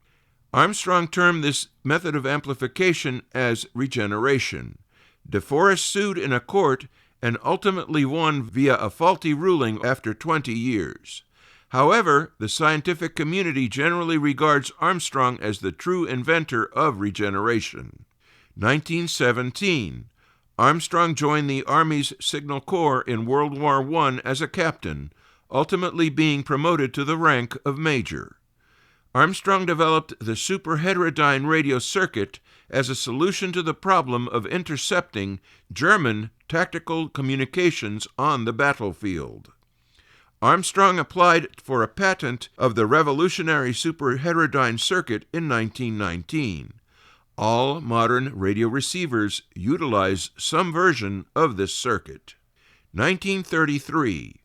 [SPEAKER 13] Armstrong termed this method of amplification as regeneration. DeForest sued in a court and ultimately won via a faulty ruling after 20 years. However, the scientific community generally regards Armstrong as the true inventor of regeneration. 1917. Armstrong joined the Army's Signal Corps in World War I as a captain, ultimately being promoted to the rank of major. Armstrong developed the superheterodyne radio circuit as a solution to the problem of intercepting German tactical communications on the battlefield. Armstrong applied for a patent of the revolutionary superheterodyne circuit in 1919. All modern radio receivers utilize some version of this circuit. 1933.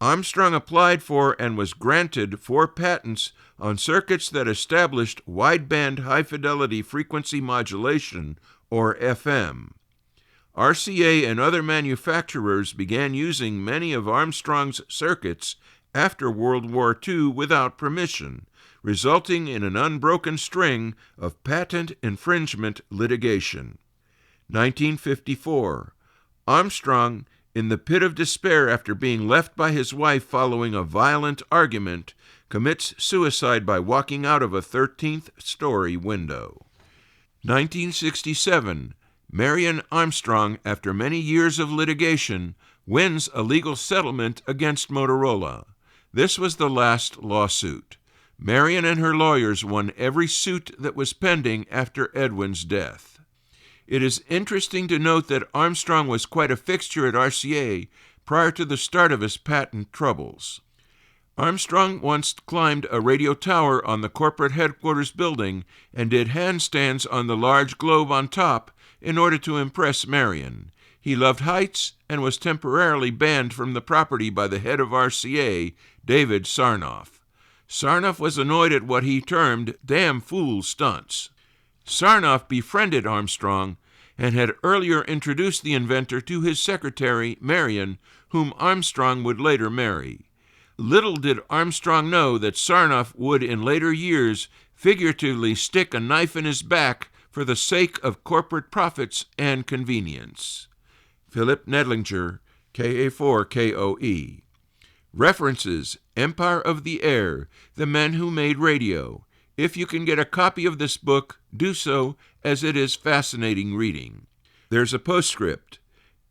[SPEAKER 13] Armstrong applied for and was granted 4 patents on circuits that established wideband high-fidelity frequency modulation, or FM. RCA and other manufacturers began using many of Armstrong's circuits after World War II without permission, resulting in an unbroken string of patent infringement litigation. 1954. Armstrong, in the pit of despair after being left by his wife following a violent argument, commits suicide by walking out of a 13th-story window. 1967. Marion Armstrong, after many years of litigation, wins a legal settlement against Motorola. This was the last lawsuit. Marion and her lawyers won every suit that was pending after Edwin's death. It is interesting to note that Armstrong was quite a fixture at RCA prior to the start of his patent troubles. Armstrong once climbed a radio tower on the corporate headquarters building and did handstands on the large globe on top in order to impress Marion. He loved heights and was temporarily banned from the property by the head of RCA, David Sarnoff. Sarnoff was annoyed at what he termed damn fool stunts. Sarnoff befriended Armstrong and had earlier introduced the inventor to his secretary, Marion, whom Armstrong would later marry. Little did Armstrong know that Sarnoff would in later years figuratively stick a knife in his back for the sake of corporate profits and convenience. Philip Nedlinger, KA4KOE. References: Empire of the Air, The Men Who Made Radio. If you can get a copy of this book, do so, as it is fascinating reading. There's a postscript.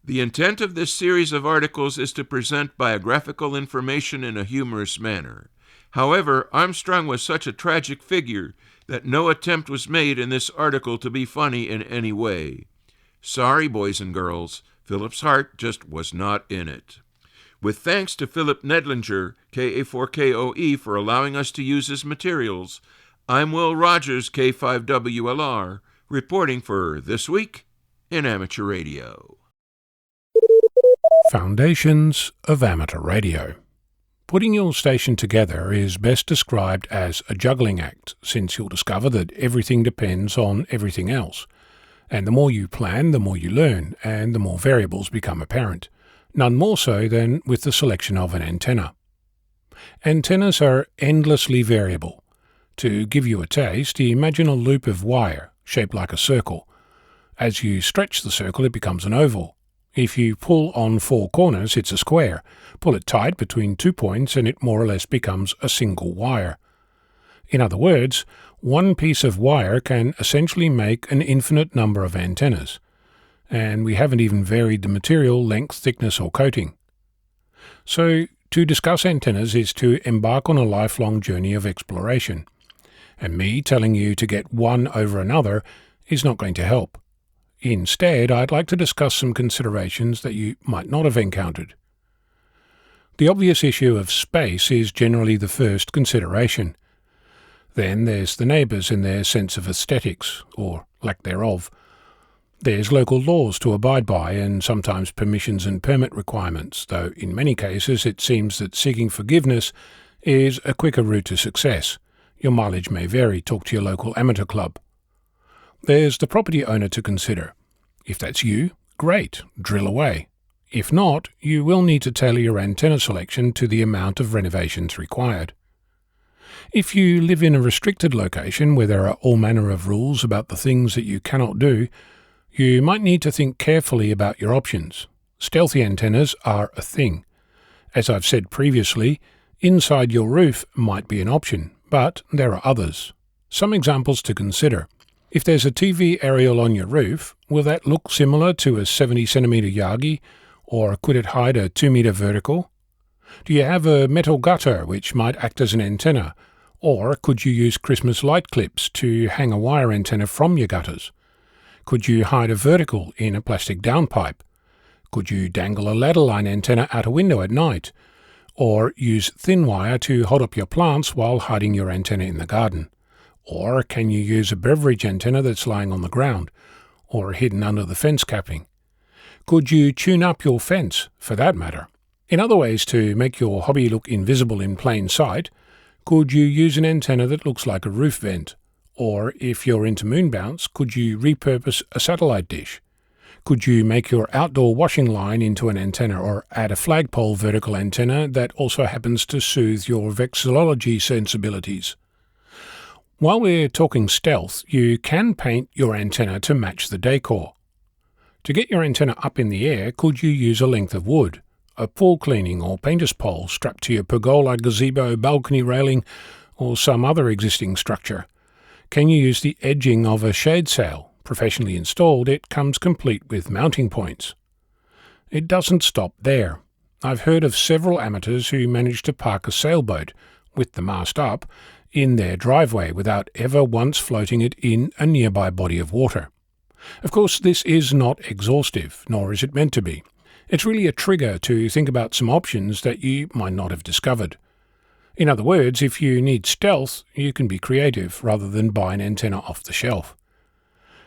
[SPEAKER 13] The intent of this series of articles is to present biographical information in a humorous manner. However, Armstrong was such a tragic figure that no attempt was made in this article to be funny in any way. Sorry, boys and girls, Philip's heart just was not in it. With thanks to Philip Nedlinger, KA4KOE, for allowing us to use his materials, I'm Will Rogers, K5WLR, reporting for This Week in Amateur Radio.
[SPEAKER 16] Foundations of Amateur Radio. Putting your station together is best described as a juggling act, since you'll discover that everything depends on everything else. And the more you plan, the more you learn, and the more variables become apparent. None more so than with the selection of an antenna. Antennas are endlessly variable. To give you a taste, imagine a loop of wire, shaped like a circle. As you stretch the circle, it becomes an oval. If you pull on 4 corners, it's a square. Pull it tight between 2 points and it more or less becomes a single wire. In other words, one piece of wire can essentially make an infinite number of antennas. And we haven't even varied the material, length, thickness or coating. So, to discuss antennas is to embark on a lifelong journey of exploration. And me telling you to get one over another is not going to help. Instead, I'd like to discuss some considerations that you might not have encountered. The obvious issue of space is generally the first consideration. Then there's the neighbours and their sense of aesthetics, or lack thereof. There's local laws to abide by and sometimes permissions and permit requirements, though in many cases it seems that seeking forgiveness is a quicker route to success. Your mileage may vary. Talk to your local amateur club. There's the property owner to consider. If that's you, great, drill away. If not, you will need to tailor your antenna selection to the amount of renovations required. If you live in a restricted location where there are all manner of rules about the things that you cannot do, you might need to think carefully about your options. Stealthy antennas are a thing. As I've said previously, inside your roof might be an option, but there are others. Some examples to consider. If there's a TV aerial on your roof, will that look similar to a 70cm Yagi, or could it hide a 2-meter vertical? Do you have a metal gutter which might act as an antenna, or could you use Christmas light clips to hang a wire antenna from your gutters? Could you hide a vertical in a plastic downpipe? Could you dangle a ladder line antenna out a window at night? Or use thin wire to hold up your plants while hiding your antenna in the garden? Or can you use a beverage antenna that's lying on the ground, or hidden under the fence capping? Could you tune up your fence, for that matter? In other ways to make your hobby look invisible in plain sight, could you use an antenna that looks like a roof vent? Or, if you're into moon bounce, could you repurpose a satellite dish? Could you make your outdoor washing line into an antenna, or add a flagpole vertical antenna that also happens to soothe your vexillology sensibilities? While we're talking stealth, you can paint your antenna to match the decor. To get your antenna up in the air, could you use a length of wood, a pool cleaning or painter's pole strapped to your pergola, gazebo, balcony railing, or some other existing structure? Can you use the edging of a shade sail? Professionally installed, it comes complete with mounting points. It doesn't stop there. I've heard of several amateurs who managed to park a sailboat, with the mast up, in their driveway without ever once floating it in a nearby body of water. Of course, this is not exhaustive, nor is it meant to be. It's really a trigger to think about some options that you might not have discovered. In other words, if you need stealth, you can be creative rather than buy an antenna off the shelf.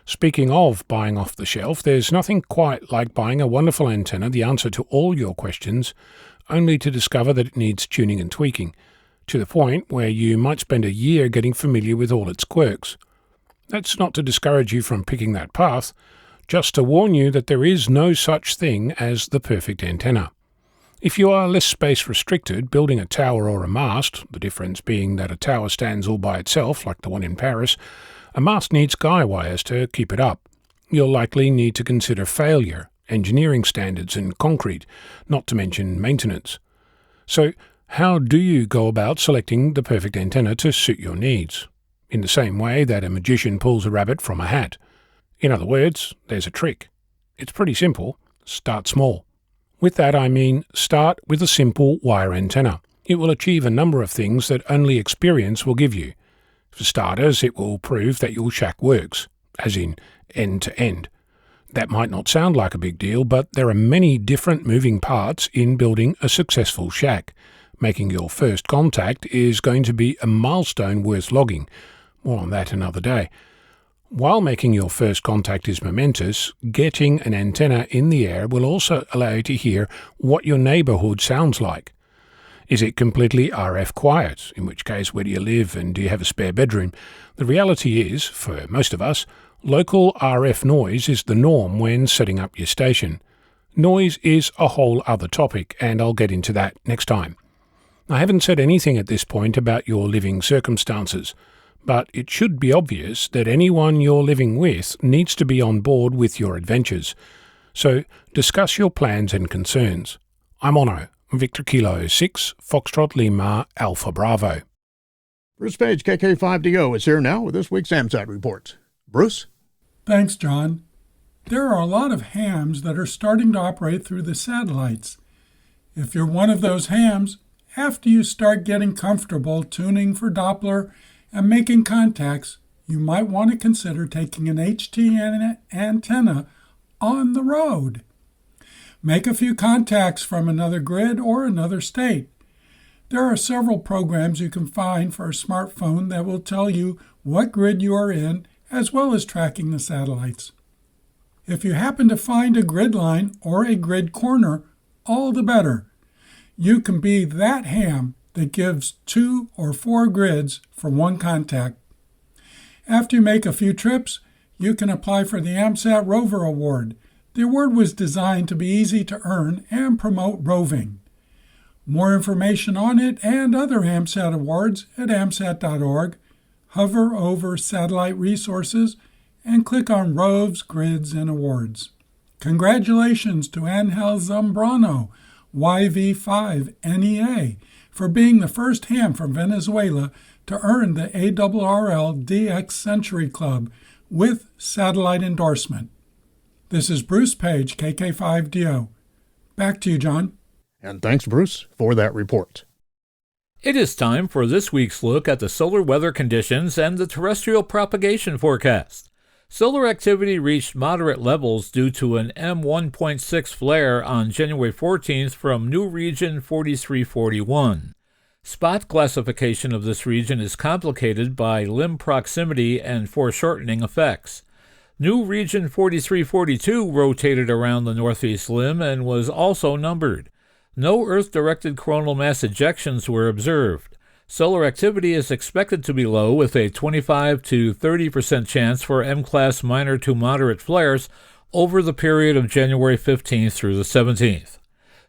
[SPEAKER 16] Speaking of buying off the shelf, there's nothing quite like buying a wonderful antenna, the answer to all your questions, only to discover that it needs tuning and tweaking, to the point where you might spend a year getting familiar with all its quirks. That's not to discourage you from picking that path, just to warn you that there is no such thing as the perfect antenna. If you are less space restricted, building a tower or a mast, the difference being that a tower stands all by itself, like the one in Paris, a mast needs guy wires to keep it up. You'll likely need to consider failure, engineering standards and concrete, not to mention maintenance. So, how do you go about selecting the perfect antenna to suit your needs? In the same way that a magician pulls a rabbit from a hat. In other words, there's a trick. It's pretty simple. Start small. With that I mean start with a simple wire antenna. It will achieve a number of things that only experience will give you. For starters, it will prove that your shack works, as in end to end. That might not sound like a big deal, but there are many different moving parts in building a successful shack. Making your first contact is going to be a milestone worth logging. More on that another day. While making your first contact is momentous, getting an antenna in the air will also allow you to hear what your neighborhood sounds like. Is it completely RF quiet? In which case, where do you live and do you have a spare bedroom? The reality is, for most of us, local RF noise is the norm when setting up your station. Noise is a whole other topic, and I'll get into that next time. I haven't said anything at this point about your living circumstances, but it should be obvious that anyone you're living with needs to be on board with your adventures. So discuss your plans and concerns. I'm Ono, Victor Kilo 6, Foxtrot Lima, Alpha Bravo.
[SPEAKER 14] Bruce Page, KK5DO, is here now with this week's AMSAT reports. Bruce?
[SPEAKER 17] Thanks, John. There are a lot of hams that are starting to operate through the satellites. If you're one of those hams, after you start getting comfortable tuning for Doppler and making contacts, you might want to consider taking an HT antenna on the road. Make a few contacts from another grid or another state. There are several programs you can find for a smartphone that will tell you what grid you are in, as well as tracking the satellites. If you happen to find a grid line or a grid corner, all the better. You can be that ham that gives 2 or 4 grids for one contact. After you make a few trips, you can apply for the AMSAT Rover Award. The award was designed to be easy to earn and promote roving. More information on it and other AMSAT awards at amsat.org. Hover over Satellite Resources and click on Roves, Grids, and Awards. Congratulations to Angel Zambrano, YV5NEA, for being the first ham from Venezuela to earn the ARRL DX Century Club with satellite endorsement. This is Bruce Page, KK5DO. Back to you, John.
[SPEAKER 14] And thanks, Bruce, for that report.
[SPEAKER 1] It is time for this week's look at the solar weather conditions and the terrestrial propagation forecast. Solar activity reached moderate levels due to an M1.6 flare on January 14th from New Region 4341. Spot classification of this region is complicated by limb proximity and foreshortening effects. New Region 4342 rotated around the northeast limb and was also numbered. No Earth-directed coronal mass ejections were observed. Solar activity is expected to be low with a 25 to 30% chance for M-class minor to moderate flares over the period of January 15th through the 17th.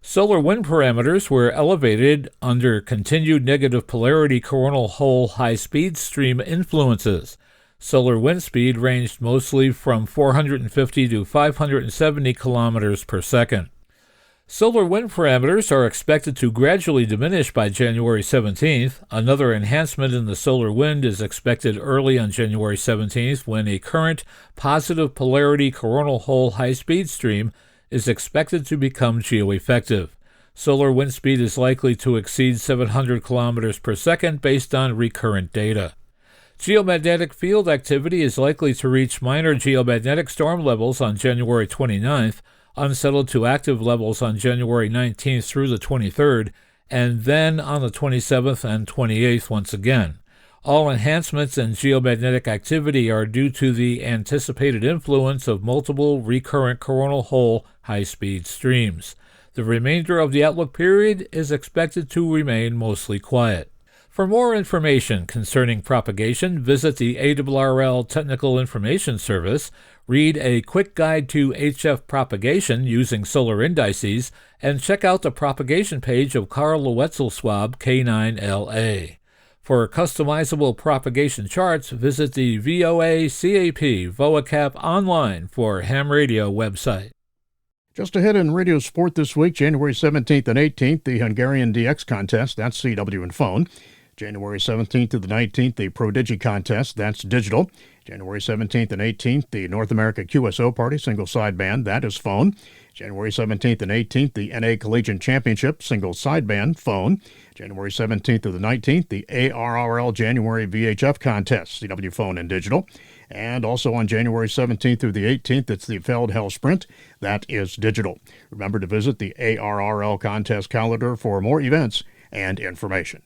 [SPEAKER 1] Solar wind parameters were elevated under continued negative polarity coronal hole high-speed stream influences. Solar wind speed ranged mostly from 450 to 570 kilometers per second. Solar wind parameters are expected to gradually diminish by January 17th. Another enhancement in the solar wind is expected early on January 17th when a current positive polarity coronal hole high-speed stream is expected to become geoeffective. Solar wind speed is likely to exceed 700 kilometers per second based on recurrent data. Geomagnetic field activity is likely to reach minor geomagnetic storm levels on January 29th, unsettled to active levels on January 19th through the 23rd, and then on the 27th and 28th once again. All enhancements in geomagnetic activity are due to the anticipated influence of multiple recurrent coronal hole high-speed streams. The remainder of the outlook period is expected to remain mostly quiet. For more information concerning propagation, visit the ARRL Technical Information Service, read a quick guide to HF propagation using solar indices, and check out the propagation page of Karl Lowetzel-Swab K9LA. For customizable propagation charts, visit the VOA CAP VOACAP Online for Ham Radio website.
[SPEAKER 14] Just ahead in radio sport this week, January 17th and 18th, the Hungarian DX contest, that's CW and phone. January 17th to the 19th, the Prodigi contest, that's digital. January 17th and 18th, the North America QSO Party single sideband, that is phone. January 17th and 18th, the NA Collegiate Championship single sideband, phone. January 17th to the 19th, the ARRL January VHF contest, CW phone and digital. And also on January 17th through the 18th, it's the Feldhell Sprint, that is digital. Remember to visit the ARRL contest calendar for more events and information.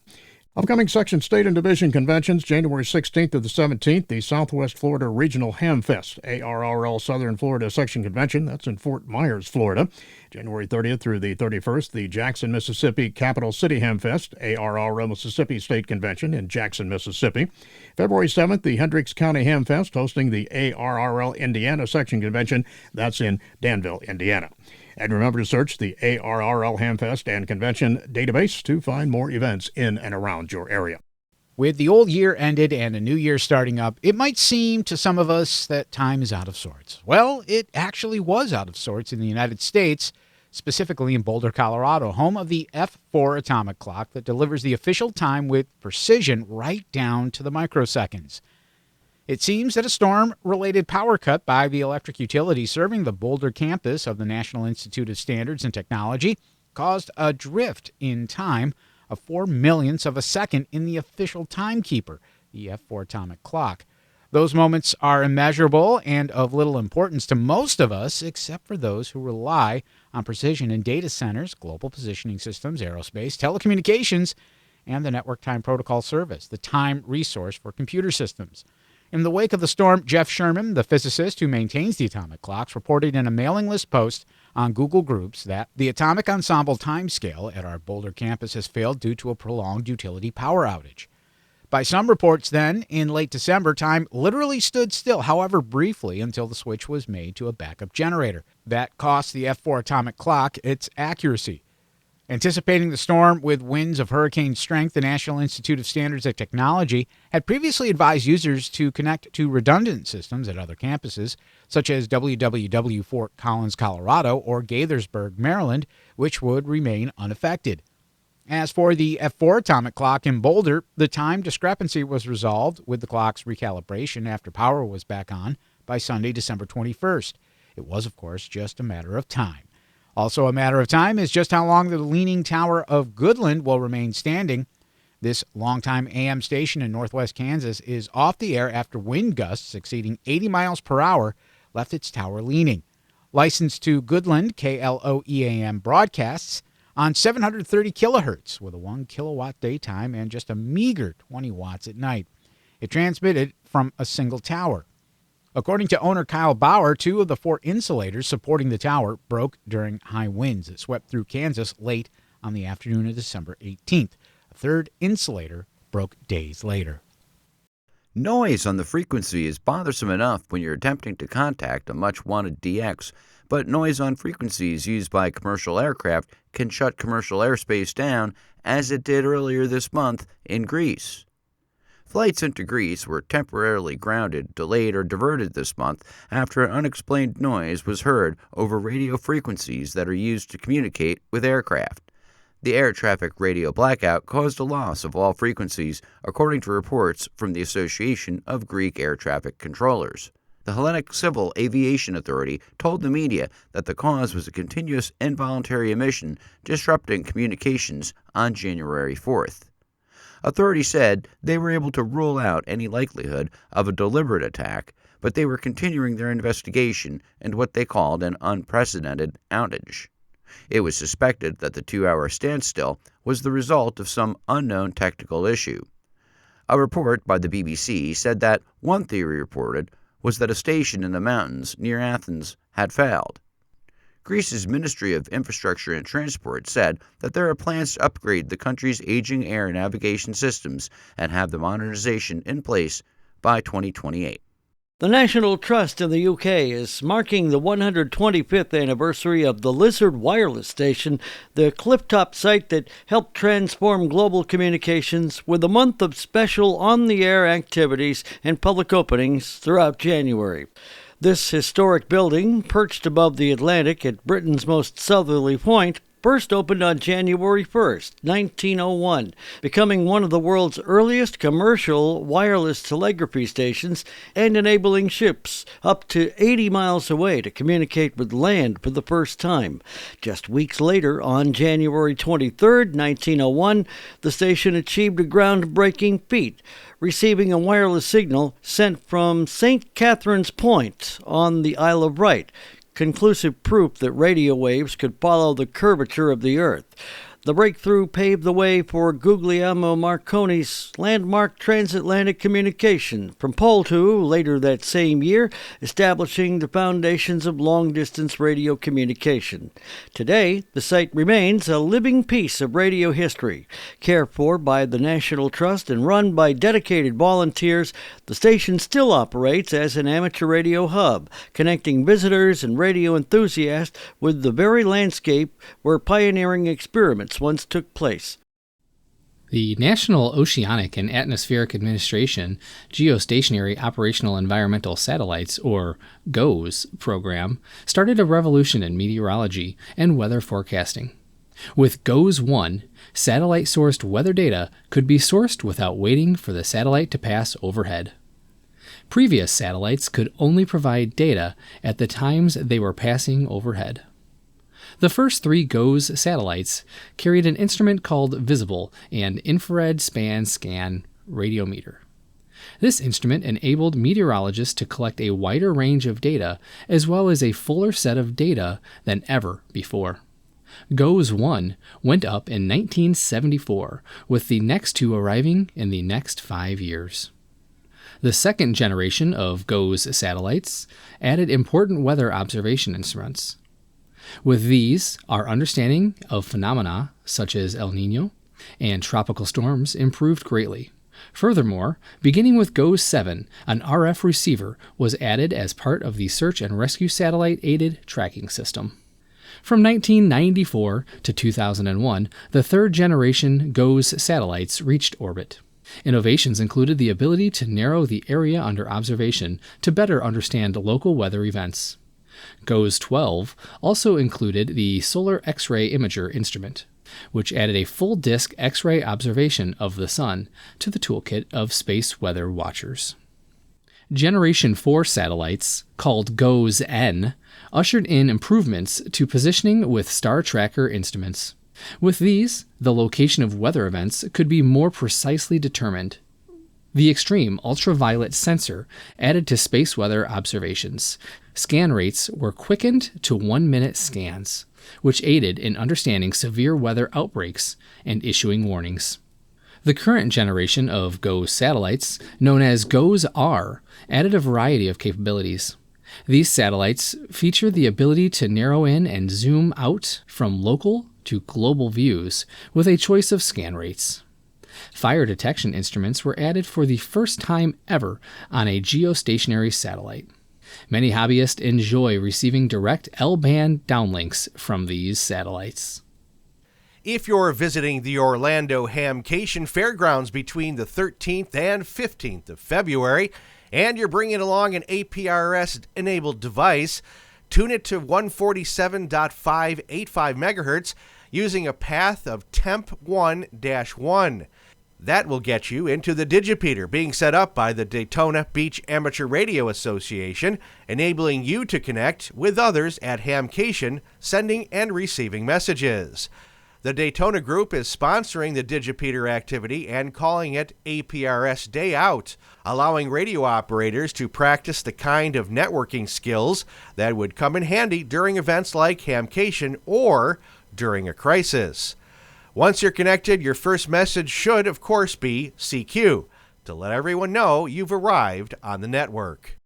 [SPEAKER 14] Upcoming Section State and Division Conventions, January 16th to the 17th, the Southwest Florida Regional Hamfest, ARRL Southern Florida Section Convention, that's in Fort Myers, Florida. January 30th through the 31st, the Jackson, Mississippi Capital City Hamfest, ARRL Mississippi State Convention in Jackson, Mississippi. February 7th, the Hendricks County Hamfest, hosting the ARRL Indiana Section Convention, that's in Danville, Indiana. And remember to search the ARRL Hamfest and Convention database to find more events in and around your area.
[SPEAKER 5] With the old year ended and a new year starting up, it might seem to some of us that time is out of sorts. Well, it actually was out of sorts in the United States, specifically in Boulder, Colorado, home of the F4 atomic clock that delivers the official time with precision right down to the microseconds. It seems that a storm-related power cut by the electric utility serving the Boulder campus of the National Institute of Standards and Technology caused a drift in time of 4 millionths of a second in the official timekeeper, the F4 atomic clock. Those moments are immeasurable and of little importance to most of us, except for those who rely on precision in data centers, global positioning systems, aerospace, telecommunications, and the Network Time Protocol Service, the time resource for computer systems. In the wake of the storm, Jeff Sherman, the physicist who maintains the atomic clocks, reported in a mailing list post on Google Groups that the atomic ensemble timescale at our Boulder campus has failed due to a prolonged utility power outage. By some reports then, in late December, time literally stood still, however briefly, until the switch was made to a backup generator. That cost the F4 atomic clock its accuracy. Anticipating the storm with winds of hurricane strength, the National Institute of Standards and Technology had previously advised users to connect to redundant systems at other campuses, such as WWW Fort Collins, Colorado, or Gaithersburg, Maryland, which would remain unaffected. As for the F4 atomic clock in Boulder, the time discrepancy was resolved with the clock's recalibration after power was back on by Sunday, December 21st. It was, of course, just a matter of time. Also a matter of time is just how long the Leaning Tower of Goodland will remain standing. This longtime AM station in northwest Kansas is off the air after wind gusts exceeding 80 miles per hour left its tower leaning. Licensed to Goodland, KLOEAM broadcasts on 730 kilohertz with a 1 kilowatt daytime and just a meager 20 watts at night. It transmitted from a single tower. According to owner Kyle Bauer, 2 of the 4 insulators supporting the tower broke during high winds that swept through Kansas late on the afternoon of December 18th. A 3rd insulator broke days later.
[SPEAKER 11] Noise on the frequency is bothersome enough when you're attempting to contact a much-wanted DX, but noise on frequencies used by commercial aircraft can shut commercial airspace down, as it did earlier this month in Greece. Flights into Greece were temporarily grounded, delayed, or diverted this month after an unexplained noise was heard over radio frequencies that are used to communicate with aircraft. The air traffic radio blackout caused a loss of all frequencies, according to reports from the Association of Greek Air Traffic Controllers. The Hellenic Civil Aviation Authority told the media that the cause was a continuous involuntary emission disrupting communications on January 4th. Authorities said they were able to rule out any likelihood of a deliberate attack, but they were continuing their investigation into what they called an unprecedented outage. It was suspected that the 2-hour standstill was the result of some unknown technical issue. A report by the BBC said that one theory reported was that a station in the mountains near Athens had failed. Greece's Ministry of Infrastructure and Transport said that there are plans to upgrade the country's aging air navigation systems and have the modernization in place by 2028.
[SPEAKER 6] The National Trust in the UK is marking the 125th anniversary of the Lizard wireless station, the clifftop site that helped transform global communications, with a month of special on-the-air activities and public openings throughout January. This historic building, perched above the Atlantic at Britain's most southerly point, first opened on January 1st, 1901, becoming one of the world's earliest commercial wireless telegraphy stations and enabling ships up to 80 miles away to communicate with land for the first time. Just weeks later, on January 23rd, 1901, the station achieved a groundbreaking feat, receiving a wireless signal sent from St. Catherine's Point on the Isle of Wight, conclusive proof that radio waves could follow the curvature of the Earth. The breakthrough paved the way for Guglielmo Marconi's landmark transatlantic communication from pole to, later that same year, establishing the foundations of long-distance radio communication. Today, the site remains a living piece of radio history. Cared for by the National Trust and run by dedicated volunteers, the station still operates as an amateur radio hub, connecting visitors and radio enthusiasts with the very landscape where pioneering experiments once took place.
[SPEAKER 2] The National Oceanic and Atmospheric Administration Geostationary Operational Environmental Satellites, or GOES, program started a revolution in meteorology and weather forecasting. With GOES-1, satellite-sourced weather data could be sourced without waiting for the satellite to pass overhead. Previous satellites could only provide data at the times they were passing overhead. The first 3 GOES satellites carried an instrument called Visible and Infrared Span Scan Radiometer. This instrument enabled meteorologists to collect a wider range of data as well as a fuller set of data than ever before. GOES-1 went up in 1974, with the next 2 arriving in the next 5 years. The second generation of GOES satellites added important weather observation instruments. With these, our understanding of phenomena such as El Niño and tropical storms improved greatly. Furthermore, beginning with GOES-7, an RF receiver was added as part of the search and rescue satellite-aided tracking system. From 1994 to 2001, the third-generation GOES satellites reached orbit. Innovations included the ability to narrow the area under observation to better understand local weather events. GOES-12 also included the Solar X-ray Imager instrument, which added a full-disk X-ray observation of the Sun to the toolkit of space weather watchers. Generation 4 satellites, called GOES-N, ushered in improvements to positioning with star tracker instruments. With these, the location of weather events could be more precisely determined. The extreme ultraviolet sensor added to space weather observations. Scan rates were quickened to 1-minute scans, which aided in understanding severe weather outbreaks and issuing warnings. The current generation of GOES satellites, known as GOES-R, added a variety of capabilities. These satellites feature the ability to narrow in and zoom out from local to global views with a choice of scan rates. Fire detection instruments were added for the first time ever on a geostationary satellite. Many hobbyists enjoy receiving direct L-band downlinks from these satellites.
[SPEAKER 3] If you're visiting the Orlando Hamcation Fairgrounds between the 13th and 15th of February, and you're bringing along an APRS-enabled device, tune it to 147.585 MHz using a path of TEMP1-1. That will get you into the Digipeater being set up by the Daytona Beach Amateur Radio Association, enabling you to connect with others at Hamcation, sending and receiving messages. The Daytona Group is sponsoring the Digipeater activity and calling it APRS Day Out, allowing radio operators to practice the kind of networking skills that would come in handy during events like Hamcation or during a crisis. Once you're connected, your first message should, of course, be CQ, to let everyone know you've arrived on the network.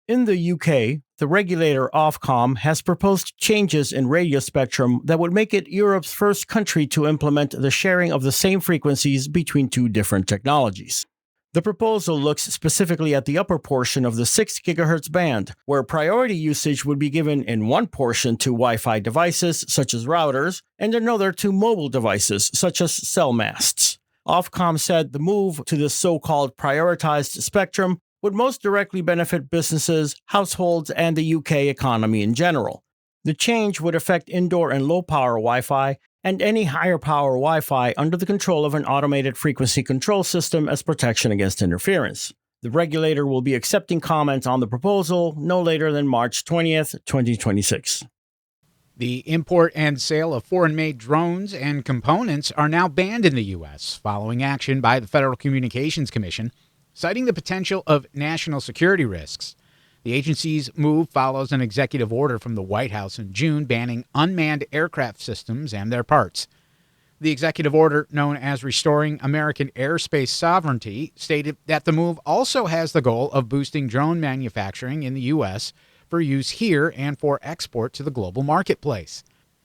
[SPEAKER 4] In the UK, the regulator Ofcom has proposed changes in radio spectrum that would make it Europe's first country to implement the sharing of the same frequencies between two different technologies. The proposal looks specifically at the upper portion of the 6 GHz band, where priority usage would be given in one portion to Wi-Fi devices, such as routers, and another to mobile devices, such as cell masts. Ofcom said the move to the so-called prioritized spectrum would most directly benefit businesses, households, and the UK economy in general. The change would affect indoor and low-power Wi-Fi and any higher-power Wi-Fi under the control of an automated frequency control system as protection against interference. The regulator will be accepting comments on the proposal no later than March 20th, 2026.
[SPEAKER 5] The import and sale of foreign-made drones and components are now banned in the U.S. following action by the Federal Communications Commission, citing the potential of national security risks. The agency's move follows an executive order from the White House in June banning unmanned aircraft systems and their parts. The executive order, known as Restoring American Airspace Sovereignty, stated that the move also has the goal of boosting drone manufacturing in the U.S. for use here and for export to the global marketplace.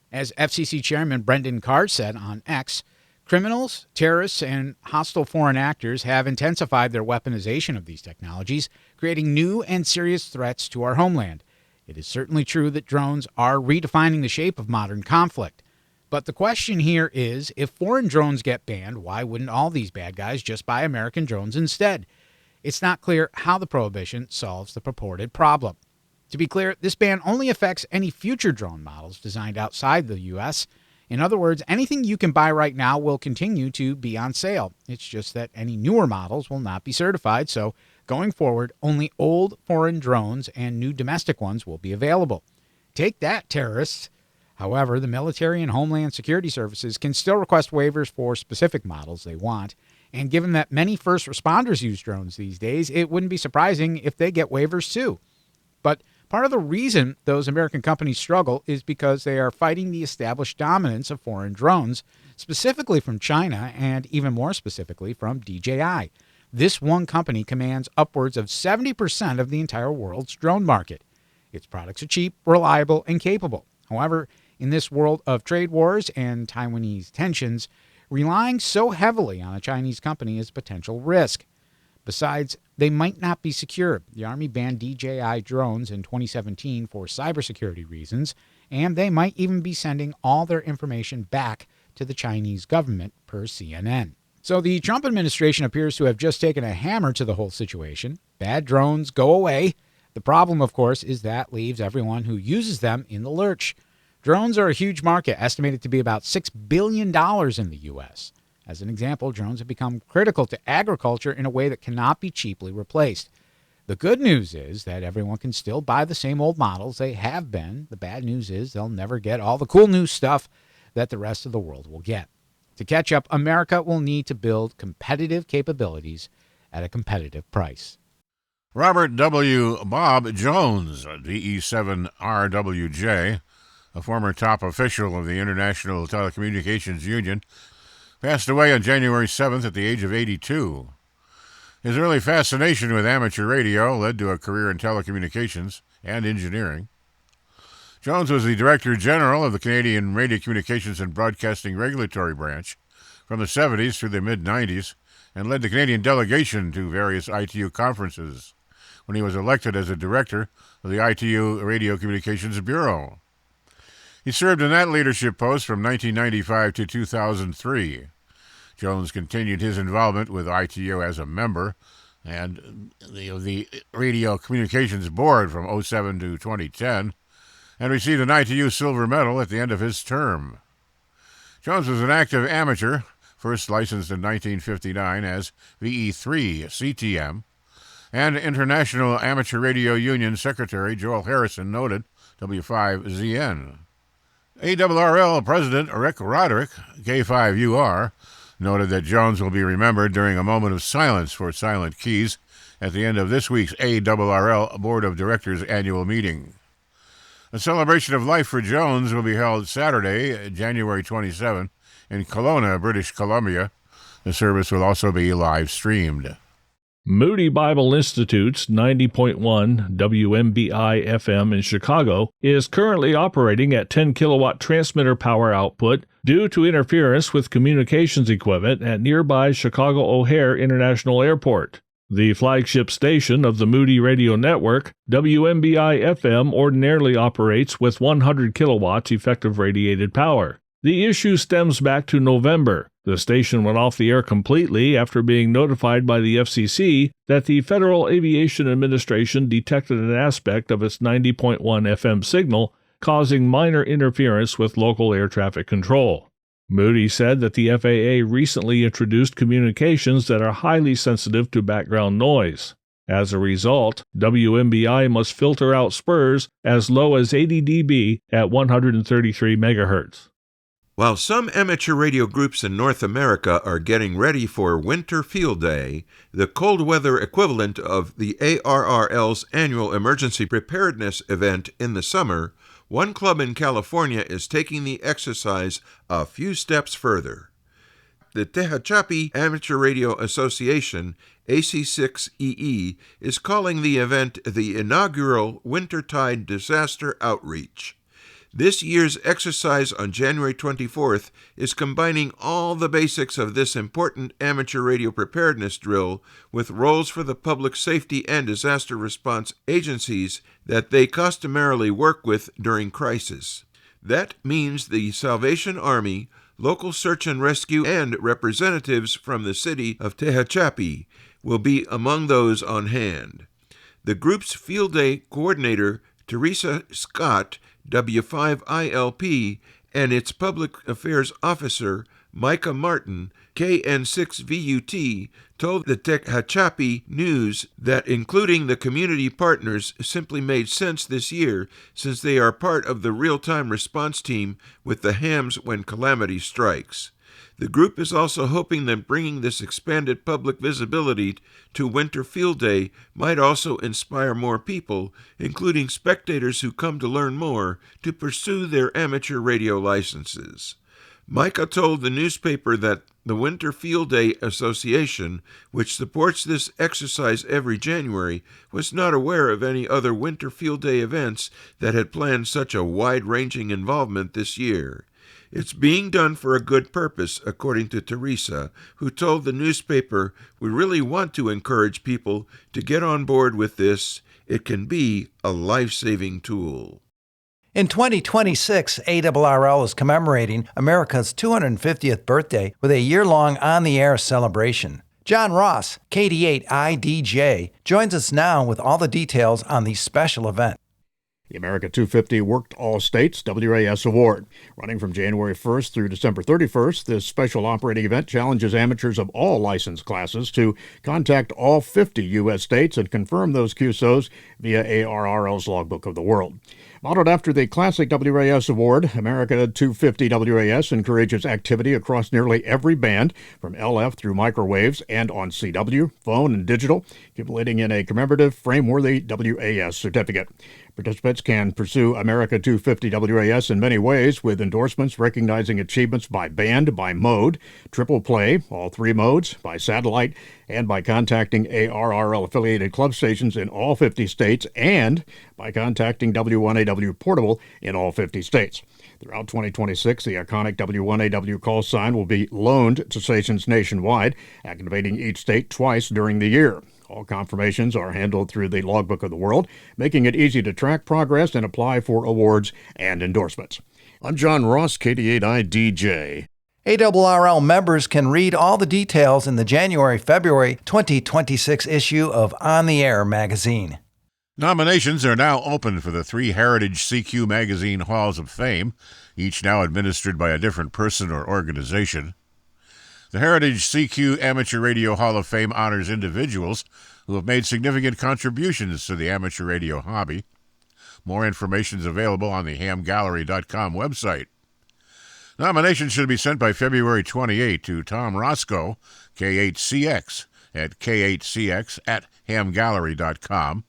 [SPEAKER 5] As FCC Chairman Brendan Carr said on X, criminals, terrorists, and hostile foreign actors have intensified their weaponization of these technologies, creating new and serious threats to our homeland. It is certainly true that drones are redefining the shape of modern conflict. But the question here is, if foreign drones get banned, why wouldn't all these bad guys just buy American drones instead? It's not clear how the prohibition solves the purported problem. To be clear, this ban only affects any future drone models designed outside the U.S. In other words, anything you can buy right now will continue to be on sale. It's just that any newer models will not be certified, so going forward, only old foreign drones and new domestic ones will be available. Take that, terrorists! However, the military and Homeland Security Services can still request waivers for specific models they want, and given that many first responders use drones these days, it wouldn't be surprising if they get waivers too. But part of the reason those American companies struggle is because they are fighting the established dominance of foreign drones, specifically from China and even more specifically from DJI. This one company commands upwards of 70% of the entire world's drone market. Its products are cheap, reliable, and capable. However, in this world of trade wars and Taiwanese tensions, relying so heavily on a Chinese company is a potential risk. Besides, they might not be secure. The Army banned DJI drones in 2017 for cybersecurity reasons, and they might even be sending all their information back to the Chinese government, per CNN. So the Trump administration appears to have just taken a hammer to the whole situation. Bad drones go away. The problem, of course, is that leaves everyone who uses them in the lurch. Drones are a huge market, estimated to be about $6 billion in the U.S. As an example, drones have become critical to agriculture in a way that cannot be cheaply replaced. The good news is that everyone can still buy the same old models they have been. The bad news is they'll never get all the cool new stuff that the rest of the world will get. To catch up, America will need to build competitive capabilities at a competitive price.
[SPEAKER 12] Robert W. Bob Jones, DE7RWJ, a former top official of the International Telecommunications Union, passed away on January 7th at the age of 82. His early fascination with amateur radio led to a career in telecommunications and engineering. Jones was the Director General of the Canadian Radio Communications and Broadcasting Regulatory Branch from the 70s through the mid-90s and led the Canadian delegation to various ITU conferences when he was elected as a director of the ITU Radio Communications Bureau. He served in that leadership post from 1995 to 2003. Jones continued his involvement with ITU as a member and the Radio Communications Board from 2007 to 2010 and received an ITU Silver Medal at the end of his term. Jones was an active amateur, first licensed in 1959 as VE3 CTM, and International Amateur Radio Union Secretary Joel Harrison noted, W5ZN. ARRL President Rick Roderick, K5UR, noted that Jones will be remembered during a moment of silence for Silent Keys at the end of this week's ARRL Board of Directors annual meeting. A celebration of life for Jones will be held Saturday, January 27, in Kelowna, British Columbia. The service will also be live streamed.
[SPEAKER 7] Moody Bible Institute's 90.1 WMBI-FM in Chicago is currently operating at 10-kilowatt transmitter power output due to interference with communications equipment at nearby Chicago O'Hare International Airport. The flagship station of the Moody Radio Network, WMBI-FM ordinarily operates with 100 kilowatts effective radiated power. The issue stems back to November. The station went off the air completely after being notified by the FCC that the Federal Aviation Administration detected an aspect of its 90.1 FM signal causing minor interference with local air traffic control. Moody said that the FAA recently introduced communications that are highly sensitive to background noise. As a result, WMBI must filter out spurs as low as 80 dB at 133 MHz.
[SPEAKER 13] While some amateur radio groups in North America are getting ready for Winter Field Day, the cold weather equivalent of the ARRL's annual emergency preparedness event in the summer, one club in California is taking the exercise a few steps further. The Tehachapi Amateur Radio Association, AC6EE, is calling the event the inaugural Wintertide Disaster Outreach. This year's exercise on January 24th is combining all the basics of this important amateur radio preparedness drill with roles for the public safety and disaster response agencies that they customarily work with during crisis. That means the Salvation Army, local search and rescue, and representatives from the city of Tehachapi will be among those on hand. The group's field day coordinator, Teresa Scott, W5ILP, and its public affairs officer, Micah Martin, KN6VUT, told the Tehachapi News that including the community partners simply made sense this year since they are part of the real-time response team with the hams when calamity strikes. The group is also hoping that bringing this expanded public visibility to Winter Field Day might also inspire more people, including spectators who come to learn more, to pursue their amateur radio licenses. Micah told the newspaper that the Winter Field Day Association, which supports this exercise every January, was not aware of any other Winter Field Day events that had planned such a wide-ranging involvement this year. It's being done for a good purpose, according to Teresa, who told the newspaper, "We really want to encourage people to get on board with this. It can be a life-saving tool."
[SPEAKER 8] In 2026, ARRL is commemorating America's 250th birthday with a year-long on-the-air celebration. John Ross, KD8IDJ, joins us now with all the details on the special event.
[SPEAKER 14] The America 250 Worked All States WAS Award. Running from January 1st through December 31st, this special operating event challenges amateurs of all license classes to contact all 50 U.S. states and confirm those QSOs via ARRL's Logbook of the World. Modeled after the classic WAS Award, America 250 WAS encourages activity across nearly every band, from LF through microwaves and on CW, phone, and digital, accumulating in a commemorative, frame-worthy WAS certificate. Participants can pursue America 250 WAS in many ways, with endorsements recognizing achievements by band, by mode, triple play, all three modes, by satellite, and by contacting ARRL-affiliated club stations in all 50 states, and by contacting W1AW Portable in all 50 states. Throughout 2026, the iconic W1AW call sign will be loaned to stations nationwide, activating each state twice during the year. All confirmations are handled through the Logbook of the World, making it easy to track progress and apply for awards and endorsements. I'm John Ross, KD8IDJ.
[SPEAKER 8] ARRL members can read all the details in the January-February 2026 issue of On the Air magazine.
[SPEAKER 12] Nominations are now open for the 3 Heritage CQ Magazine Halls of Fame, each now administered by a different person or organization. The Heritage CQ Amateur Radio Hall of Fame honors individuals who have made significant contributions to the amateur radio hobby. More information is available on the hamgallery.com website. Nominations should be sent by February 28 to Tom Roscoe, K8CX, at k8cx@hamgallery.com.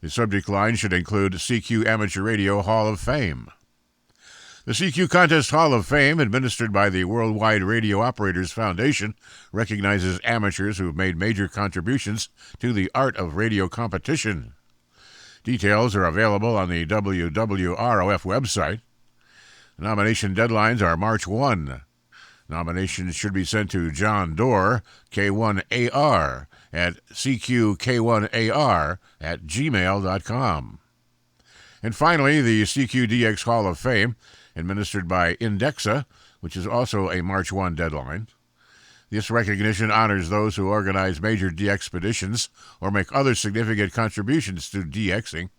[SPEAKER 12] The subject line should include CQ Amateur Radio Hall of Fame. The CQ Contest Hall of Fame, administered by the Worldwide Radio Operators Foundation, recognizes amateurs who have made major contributions to the art of radio competition. Details are available on the WWROF website. Nomination deadlines are March 1. Nominations should be sent to John Doerr, K1AR, at cqk1ar@gmail.com. And finally, the CQDX Hall of Fame, administered by Indexa, which is also a March 1 deadline. This recognition honors those who organize major DXpeditions or make other significant contributions to DXing.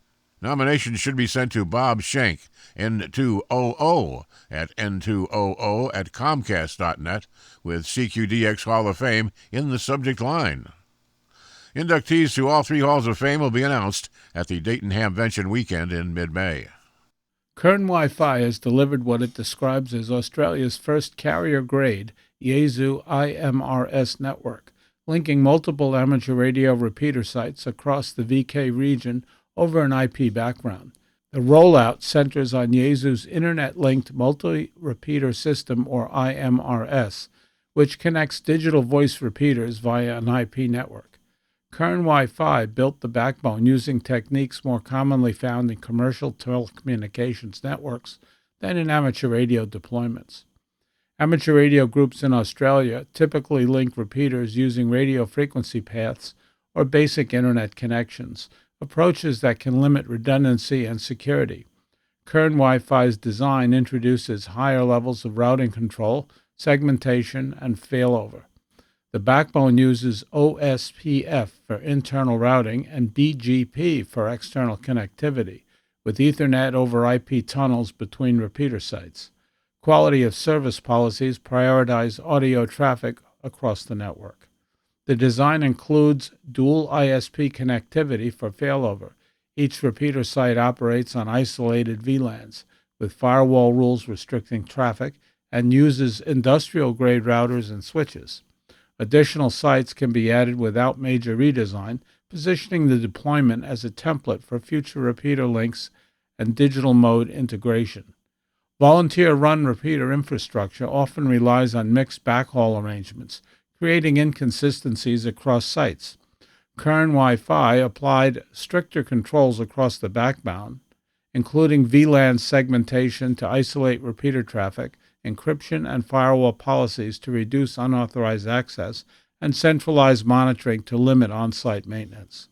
[SPEAKER 12] Nominations should be sent to Bob Schenk, N200, at n200@comcast.net, with CQDX Hall of Fame in the subject line. Inductees to all 3 Halls of Fame will be announced at the Dayton Hamvention weekend in mid-May.
[SPEAKER 10] Kern Wi-Fi has delivered what it describes as Australia's first carrier-grade Yaesu IMRS network, linking multiple amateur radio repeater sites across the VK region over an IP background. The rollout centers on Yaesu's Internet-Linked Multi-Repeater System, or IMRS, which connects digital voice repeaters via an IP network. Kern Wi-Fi built the backbone using techniques more commonly found in commercial telecommunications networks than in amateur radio deployments. Amateur radio groups in Australia typically link repeaters using radio frequency paths or basic Internet connections, approaches that can limit redundancy and security. Kern Wi-Fi's design introduces higher levels of routing control, segmentation, and failover. The backbone uses OSPF for internal routing and BGP for external connectivity, with Ethernet over IP tunnels between repeater sites. Quality of service policies prioritize audio traffic across the network. The design includes dual ISP connectivity for failover. Each repeater site operates on isolated VLANs, with firewall rules restricting traffic, and uses industrial-grade routers and switches. Additional sites can be added without major redesign, positioning the deployment as a template for future repeater links and digital mode integration. Volunteer-run repeater infrastructure often relies on mixed backhaul arrangements, creating inconsistencies across sites. Kern Wi-Fi applied stricter controls across the backbone, including VLAN segmentation to isolate repeater traffic, encryption and firewall policies to reduce unauthorized access, and centralized monitoring to limit on-site maintenance.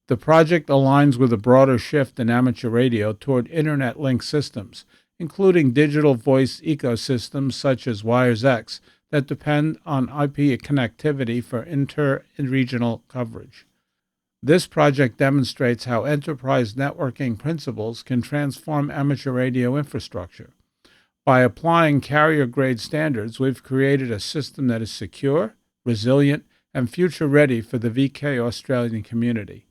[SPEAKER 10] The project aligns with a broader shift in amateur radio toward Internet-linked systems, including digital voice ecosystems such as WiresX that depend on IP connectivity for inter-regional coverage. This project demonstrates how enterprise networking principles can transform amateur radio infrastructure. By applying carrier-grade standards, we've created a system that is secure, resilient, and future-ready for the VK Australian community.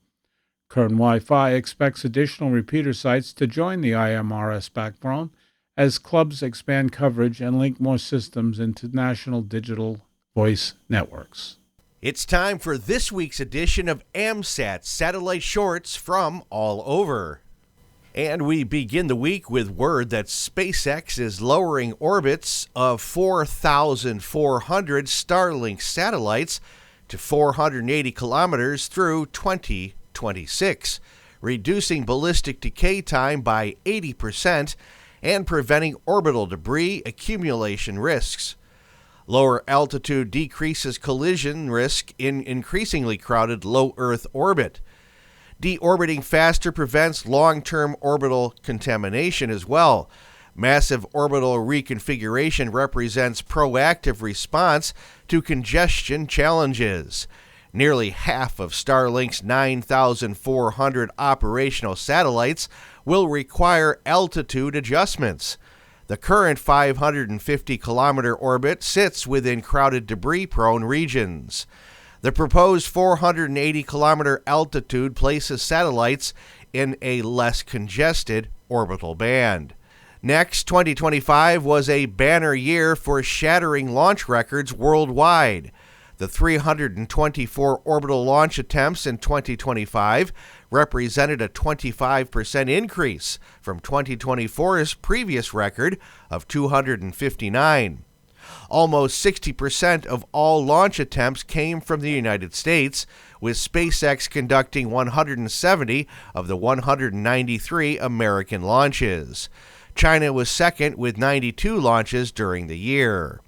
[SPEAKER 10] Kern Wi-Fi expects additional repeater sites to join the IMRS backbone as clubs expand coverage and link more systems into national digital voice networks.
[SPEAKER 3] It's time for this week's edition of AMSAT Satellite Shorts from all over. And we begin the week with word that SpaceX is lowering orbits of 4,400 Starlink satellites to 480 kilometers through 2026, reducing ballistic decay time by 80% and preventing orbital debris accumulation risks. Lower altitude decreases collision risk in increasingly crowded low Earth orbit. Deorbiting faster prevents long-term orbital contamination as well. Massive orbital reconfiguration represents proactive response to congestion challenges. Nearly half of Starlink's 9,400 operational satellites will require altitude adjustments. The current 550-kilometer orbit sits within crowded debris-prone regions. The proposed 480-kilometer altitude places satellites in a less congested orbital band. Next, 2025 was a banner year for shattering launch records worldwide. The 324 orbital launch attempts in 2025 represented a 25% increase from 2024's previous record of 259. Almost 60% of all launch attempts came from the United States, with SpaceX conducting 170 of the 193 American launches. China was second with 92 launches during the year.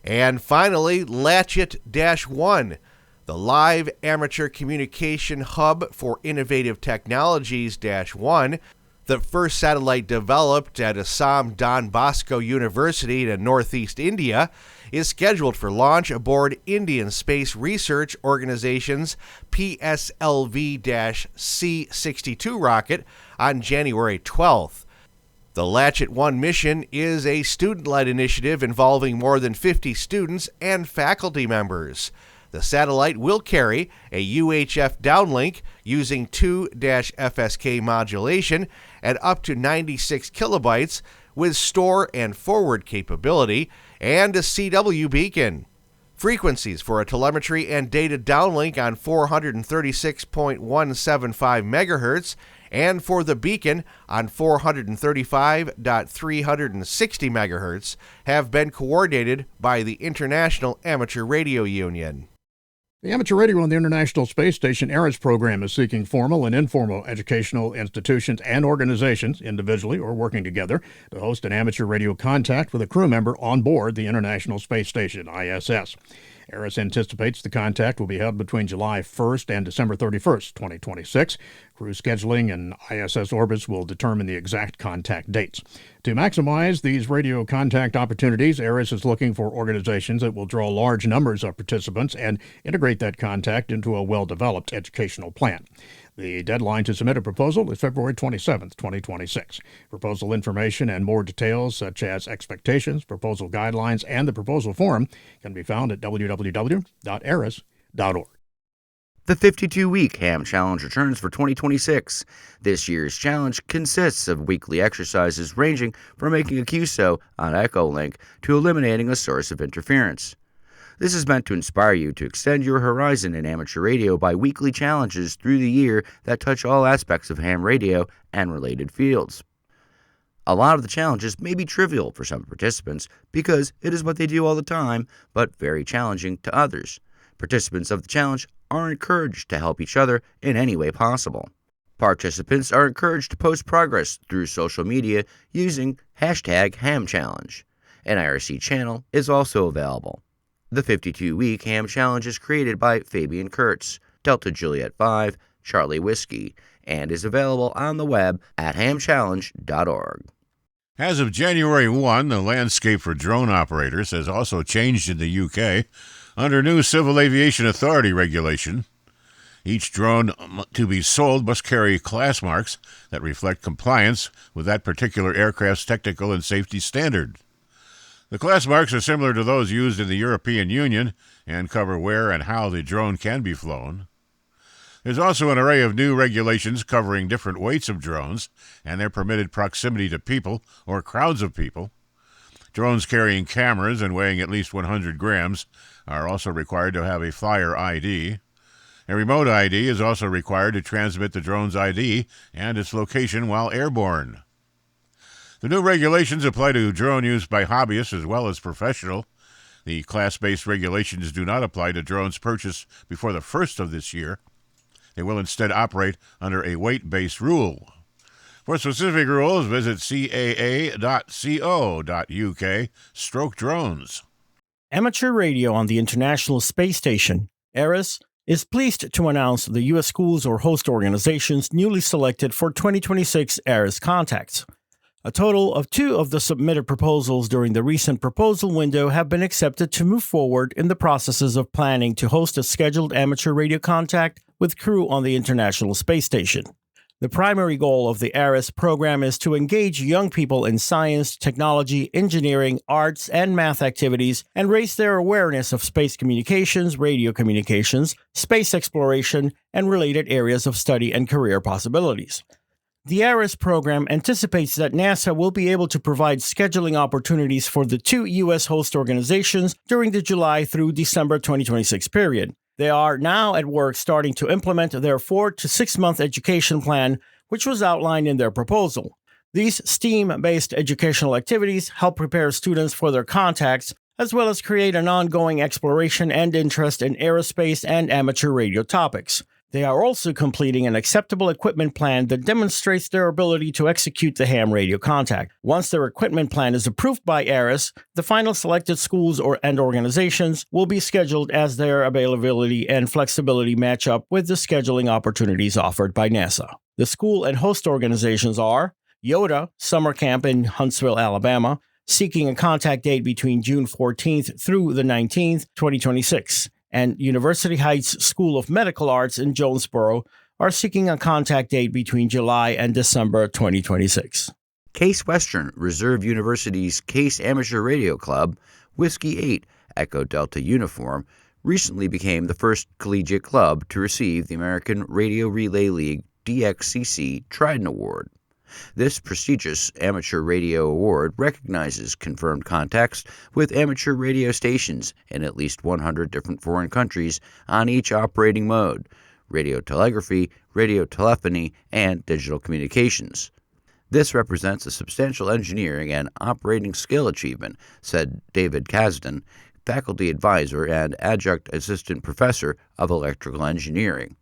[SPEAKER 3] And finally, Latchet-1, the live amateur communication hub for innovative technologies-1, the first satellite developed at Assam Don Bosco University in northeast India, is scheduled for launch aboard Indian Space Research Organization's PSLV-C62 rocket on January 12th. The Latchet-1 mission is a student-led initiative involving more than 50 students and faculty members. The satellite will carry a UHF downlink using 2-FSK modulation at up to 96 kilobytes with store and forward capability and a CW beacon. Frequencies for a telemetry and data downlink on 436.175 MHz and for the beacon on 435.360 MHz have been coordinated by the International Amateur Radio Union.
[SPEAKER 14] The Amateur Radio on the International Space Station ARIS program is seeking formal and informal educational institutions and organizations, individually or working together, to host an amateur radio contact with a crew member on board the International Space Station, ISS. ARIS anticipates the contact will be held between July 1st and December 31st, 2026. Crew scheduling and ISS orbits will determine the exact contact dates. To maximize these radio contact opportunities, ARIS is looking for organizations that will draw large numbers of participants and integrate that contact into a well-developed educational plan. The deadline to submit a proposal is February 27th, 2026. Proposal information and more details, such as expectations, proposal guidelines, and the proposal form, can be found at www.aris.org.
[SPEAKER 11] The 52-week HAM Challenge returns for 2026. This year's challenge consists of weekly exercises ranging from making a QSO on Echolink to eliminating a source of interference. This is meant to inspire you to extend your horizon in amateur radio by weekly challenges through the year that touch all aspects of ham radio and related fields. A lot of the challenges may be trivial for some participants because it is what they do all the time, but very challenging to others. Participants of the challenge are encouraged to help each other in any way possible. Participants are encouraged to post progress through social media using #HamChallenge. An IRC channel is also available. The 52-week Ham Challenge is created by Fabian Kurtz, Delta Juliet 5, Charlie Whiskey, and is available on the web at hamchallenge.org.
[SPEAKER 12] As of January 1, the landscape for drone operators has also changed in the UK under new Civil Aviation Authority regulation. Each drone to be sold must carry class marks that reflect compliance with that particular aircraft's technical and safety standard. The class marks are similar to those used in the European Union and cover where and how the drone can be flown. There's also an array of new regulations covering different weights of drones and their permitted proximity to people or crowds of people. Drones carrying cameras and weighing at least 100 grams are also required to have a flyer ID. A remote ID is also required to transmit the drone's ID and its location while airborne. The new regulations apply to drone use by hobbyists as well as professional. The class-based regulations do not apply to drones purchased before the 1st of this year. They will instead operate under a weight-based rule. For specific rules, visit caa.co.uk/drones.
[SPEAKER 4] Amateur radio on the International Space Station, ARIS, is pleased to announce the U.S. schools or host organizations newly selected for 2026 ARIS contacts. A total of 2 of the submitted proposals during the recent proposal window have been accepted to move forward in the processes of planning to host a scheduled amateur radio contact with crew on the International Space Station. The primary goal of the ARIS program is to engage young people in science, technology, engineering, arts, and math activities and raise their awareness of space communications, radio communications, space exploration, and related areas of study and career possibilities. The ARIS program anticipates that NASA will be able to provide scheduling opportunities for the 2 U.S. host organizations during the July through December 2026 period. They are now at work starting to implement their 4 to 6 month education plan, which was outlined in their proposal. These STEAM-based educational activities help prepare students for their contacts, as well as create an ongoing exploration and interest in aerospace and amateur radio topics. They are also completing an acceptable equipment plan that demonstrates their ability to execute the ham radio contact. Once their equipment plan is approved by ARIS, the final selected schools and organizations will be scheduled as their availability and flexibility match up with the scheduling opportunities offered by NASA. The school and host organizations are Yoda Summer Camp in Huntsville, Alabama, seeking a contact date between June 14th through the 19th, 2026. And University Heights School of Medical Arts in Jonesboro are seeking a contact date between July and December 2026.
[SPEAKER 11] Case Western Reserve University's Case Amateur Radio Club, Whiskey 8, Echo Delta Uniform, recently became the first collegiate club to receive the American Radio Relay League DXCC Trident Award. This prestigious amateur radio award recognizes confirmed contacts with amateur radio stations in at least 100 different foreign countries on each operating mode: radio telegraphy, radio telephony, and digital communications. This represents a substantial engineering and operating skill achievement, said David Kasdan, faculty advisor and adjunct assistant professor of electrical engineering.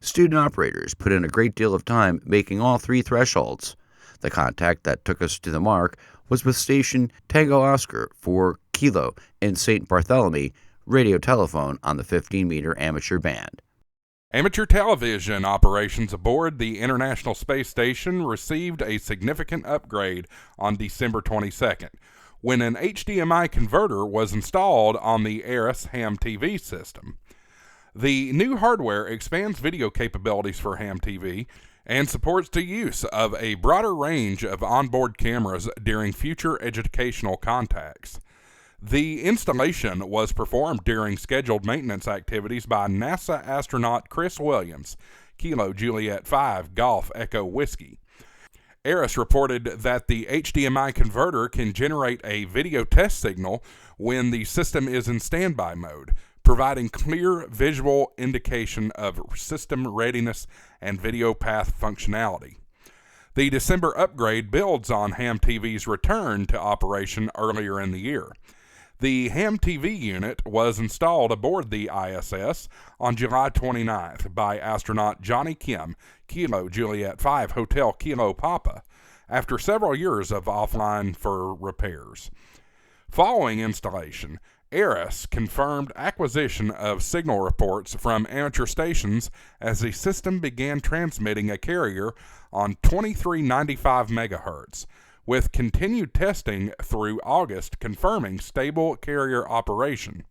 [SPEAKER 11] Student operators put in a great deal of time making all 3 thresholds. The contact that took us to the mark was with station Tango Oscar 4 Kilo in St. Bartholomew, radio telephone on the 15-meter amateur band.
[SPEAKER 9] Amateur television operations aboard the International Space Station received a significant upgrade on December 22nd, when an HDMI converter was installed on the ARIS ham TV system. The new hardware expands video capabilities for ham TV and supports the use of a broader range of onboard cameras during future educational contacts. The installation was performed during scheduled maintenance activities by NASA astronaut Chris Williams, Kilo Juliet 5 Golf Echo Whiskey. ARIS reported that the HDMI converter can generate a video test signal when the system is in standby mode, providing clear visual indication of system readiness and video path functionality. The December upgrade builds on Ham TV's return to operation earlier in the year. The Ham TV unit was installed aboard the ISS on July 29th by astronaut Johnny Kim, Kilo Juliet 5 Hotel Kilo Papa, after several years of offline for repairs. Following installation, ARIS confirmed acquisition of signal reports from amateur stations as the system began transmitting a carrier on 2395 MHz, with continued testing through August confirming stable carrier operation.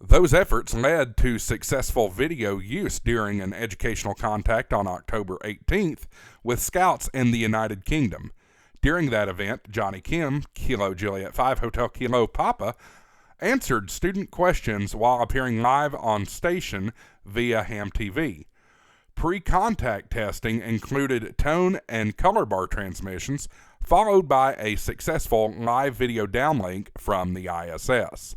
[SPEAKER 9] Those efforts led to successful video use during an educational contact on October 18th with scouts in the United Kingdom. During that event, Johnny Kim, Kilo Juliet 5 Hotel Kilo Papa, answered student questions while appearing live on station via Ham TV. Pre-contact testing included tone and color bar transmissions, followed by a successful live video downlink from the ISS.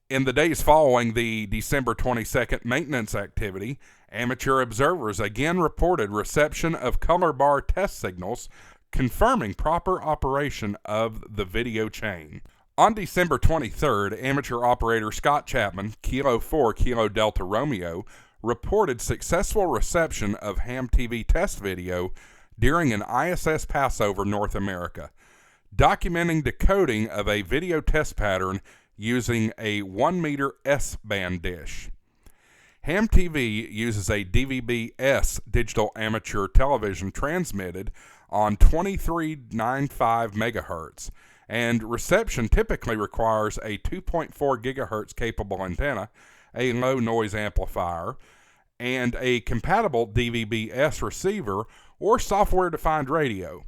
[SPEAKER 9] In the days following the December 22nd maintenance activity, amateur observers again reported reception of color bar test signals, confirming proper operation of the video chain. On December 23rd, amateur operator Scott Chapman, Kilo 4 Kilo Delta Romeo, reported successful reception of Ham TV test video during an ISS passover North America, documenting decoding of a video test pattern using a 1-meter S-band dish. Ham TV uses a DVB-S digital amateur television transmitted on 2395 MHz, and reception typically requires a 2.4 GHz capable antenna, a low noise amplifier, and a compatible DVB-S receiver or software-defined radio.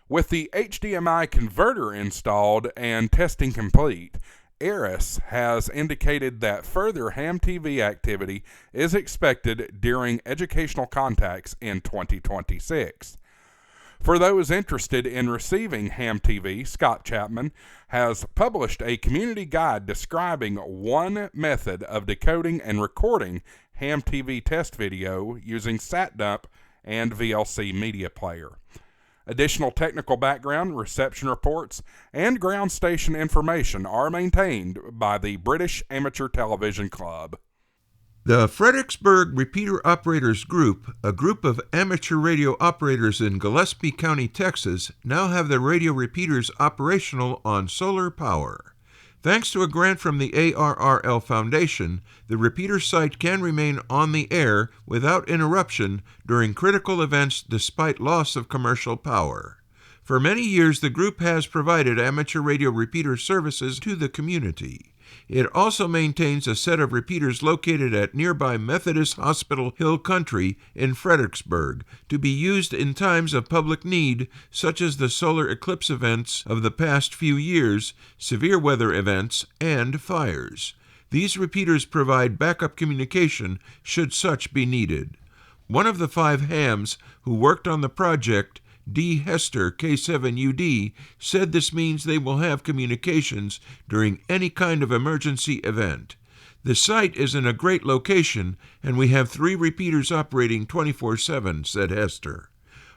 [SPEAKER 9] With the HDMI converter installed and testing complete, ARIS has indicated that further Ham TV activity is expected during educational contacts in 2026. For those interested in receiving Ham TV, Scott Chapman has published a community guide describing one method of decoding and recording Ham TV test video using SatDump and VLC media player. Additional technical background, reception reports, and ground station information are maintained by the British Amateur Television Club.
[SPEAKER 13] The Fredericksburg Repeater Operators Group, a group of amateur radio operators in Gillespie County, Texas, now have their radio repeaters operational on solar power. Thanks to a grant from the ARRL Foundation, the repeater site can remain on the air without interruption during critical events despite loss of commercial power. For many years, the group has provided amateur radio repeater services to the community. It also maintains a set of repeaters located at nearby Methodist Hospital Hill Country in Fredericksburg to be used in times of public need, such as the solar eclipse events of the past few years, severe weather events, and fires. These repeaters provide backup communication should such be needed. One of the 5 hams who worked on the project, D. Hester, K7UD, said this means they will have communications during any kind of emergency event. The site is in a great location, and we have 3 repeaters operating 24/7, said Hester.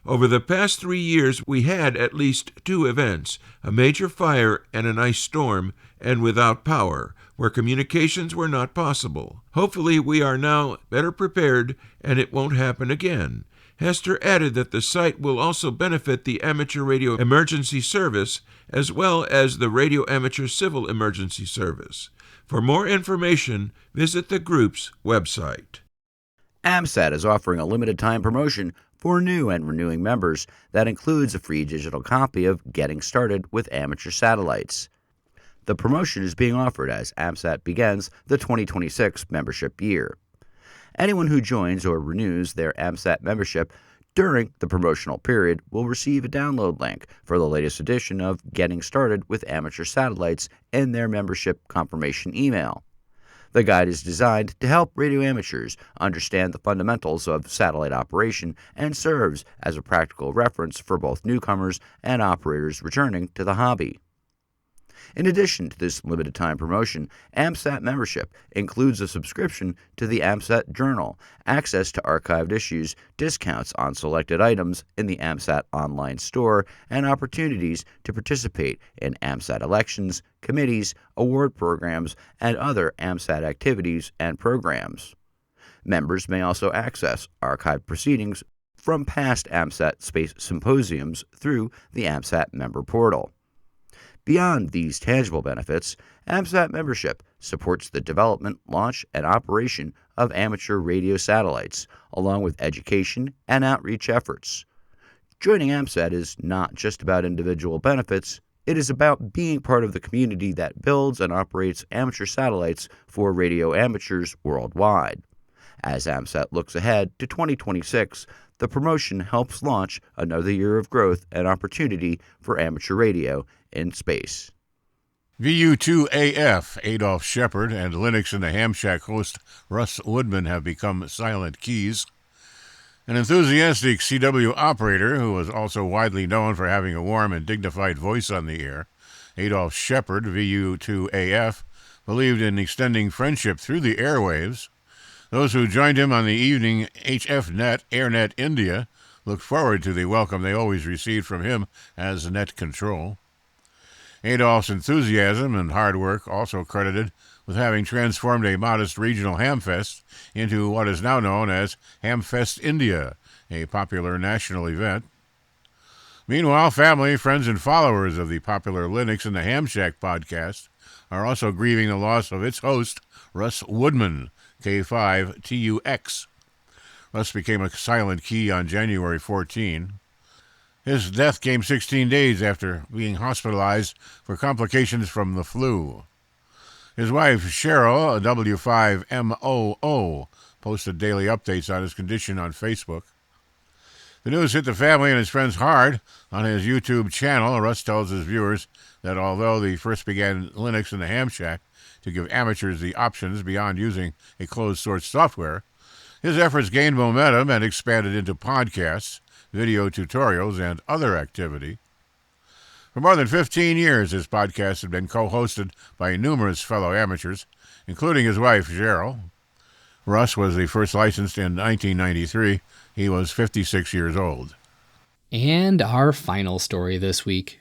[SPEAKER 13] Over the past 3 years, we had at least 2 events, a major fire and an ice storm, and without power, where communications were not possible. Hopefully, we are now better prepared, and it won't happen again. Hester added that the site will also benefit the Amateur Radio Emergency Service as well as the Radio Amateur Civil Emergency Service. For more information, visit the group's website.
[SPEAKER 11] AMSAT is offering a limited-time promotion for new and renewing members that includes a free digital copy of Getting Started with Amateur Satellites. The promotion is being offered as AMSAT begins the 2026 membership year. Anyone who joins or renews their AMSAT membership during the promotional period will receive a download link for the latest edition of Getting Started with Amateur Satellites in their membership confirmation email. The guide is designed to help radio amateurs understand the fundamentals of satellite operation and serves as a practical reference for both newcomers and operators returning to the hobby. In addition to this limited-time promotion, AMSAT membership includes a subscription to the AMSAT Journal, access to archived issues, discounts on selected items in the AMSAT online store, and opportunities to participate in AMSAT elections, committees, award programs, and other AMSAT activities and programs. Members may also access archived proceedings from past AMSAT Space Symposiums through the AMSAT member portal. Beyond these tangible benefits, AMSAT membership supports the development, launch, and operation of amateur radio satellites, along with education and outreach efforts. Joining AMSAT is not just about individual benefits, it is about being part of the community that builds and operates amateur satellites for radio amateurs worldwide. As AMSAT looks ahead to 2026, the promotion helps launch another year of growth and opportunity for amateur radio in space.
[SPEAKER 12] VU2AF, Adolph Shepard, and Linux in the Ham Shack host Russ Woodman have become silent keys. An enthusiastic CW operator who was also widely known for having a warm and dignified voice on the air, Adolph Shepard, VU2AF, believed in extending friendship through the airwaves. Those who joined him on the evening HFNet, AirNet India, looked forward to the welcome they always received from him as net control. Adolph's enthusiasm and hard work also credited with having transformed a modest regional hamfest into what is now known as Hamfest India, a popular national event. Meanwhile, family, friends, and followers of the popular Linux and the Ham Shack podcast are also grieving the loss of its host, Russ Woodman, K5TUX. Russ became a silent key on January 14. His death came 16 days after being hospitalized for complications from the flu. His wife, Cheryl, a W5MOO, posted daily updates on his condition on Facebook. The news hit the family and his friends hard. On his YouTube channel, Russ tells his viewers that although he first began Linux in the Ham Shack to give amateurs the options beyond using a closed-source software, his efforts gained momentum and expanded into podcasts, video tutorials, and other activity. For more than 15 years, his podcast had been co-hosted by numerous fellow amateurs, including his wife, Cheryl. Russ was first licensed in 1993. He was 56 years old.
[SPEAKER 2] And our final story this week.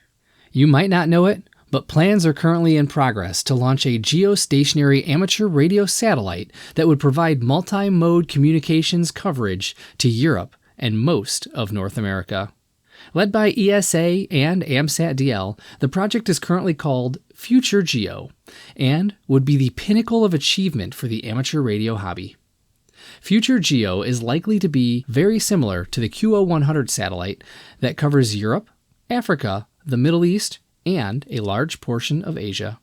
[SPEAKER 2] You might not know it, but plans are currently in progress to launch a geostationary amateur radio satellite that would provide multi-mode communications coverage to Europe and most of North America. Led by ESA and AMSAT DL, the project is currently called Future Geo and would be the pinnacle of achievement for the amateur radio hobby. Future Geo is likely to be very similar to the QO100 satellite that covers Europe, Africa, the Middle East, and a large portion of Asia.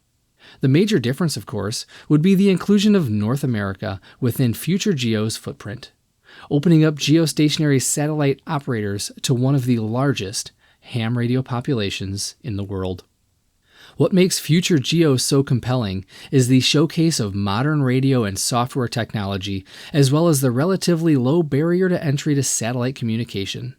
[SPEAKER 2] The major difference, of course, would be the inclusion of North America within Future Geo's footprint, opening up geostationary satellite operators to one of the largest ham radio populations in the world. What makes Future Geo so compelling is the showcase of modern radio and software technology, as well as the relatively low barrier to entry to satellite communication.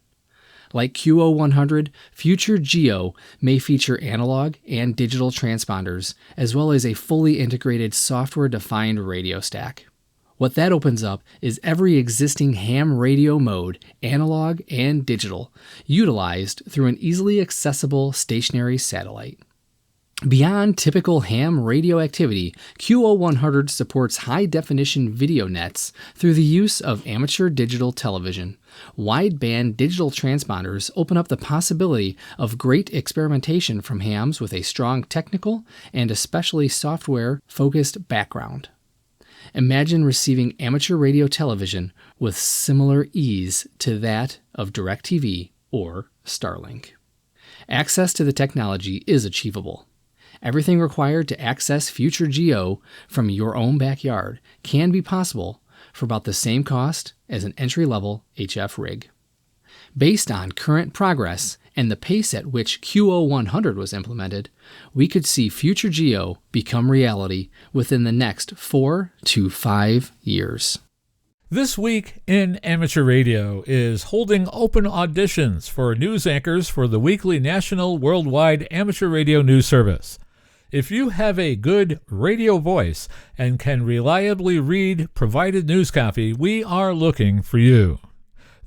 [SPEAKER 2] Like QO100, Future Geo may feature analog and digital transponders, as well as a fully integrated software-defined radio stack. What that opens up is every existing ham radio mode, analog and digital, utilized through an easily accessible stationary satellite. Beyond typical ham radio activity, QO100 supports high-definition video nets through the use of amateur digital television. Wideband digital transponders open up the possibility of great experimentation from hams with a strong technical and especially software-focused background. Imagine receiving amateur radio television with similar ease to that of DirecTV or Starlink. Access to the technology is achievable. Everything required to access Future Geo from your own backyard can be possible for about the same cost as an entry-level HF rig. Based on current progress and the pace at which QO100 was implemented, we could see Future Geo become reality within the next 4 to 5 years.
[SPEAKER 1] This Week in Amateur Radio is holding open auditions for news anchors for the weekly national worldwide amateur radio news service. If you have a good radio voice and can reliably read provided news copy, we are looking for you.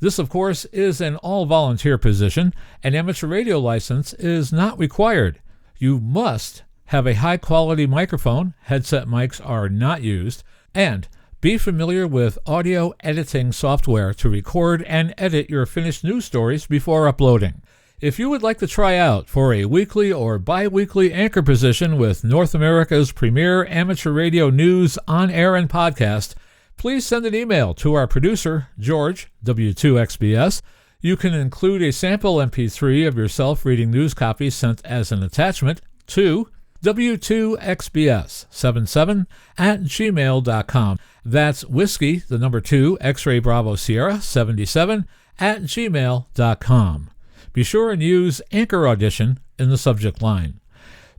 [SPEAKER 1] This, of course, is an all-volunteer position. An amateur radio license is not required. You must have a high-quality microphone, headset mics are not used, and be familiar with audio editing software to record and edit your finished news stories before uploading. If you would like to try out for a weekly or bi-weekly anchor position with North America's premier amateur radio news on air and podcast, please send an email to our producer, George, W2XBS. You can include a sample MP3 of yourself reading news copy sent as an attachment to W2XBS77@gmail.com. That's whiskey, the number 2, X-ray Bravo Sierra 77@gmail.com. Be sure and use Anchor Audition in the subject line.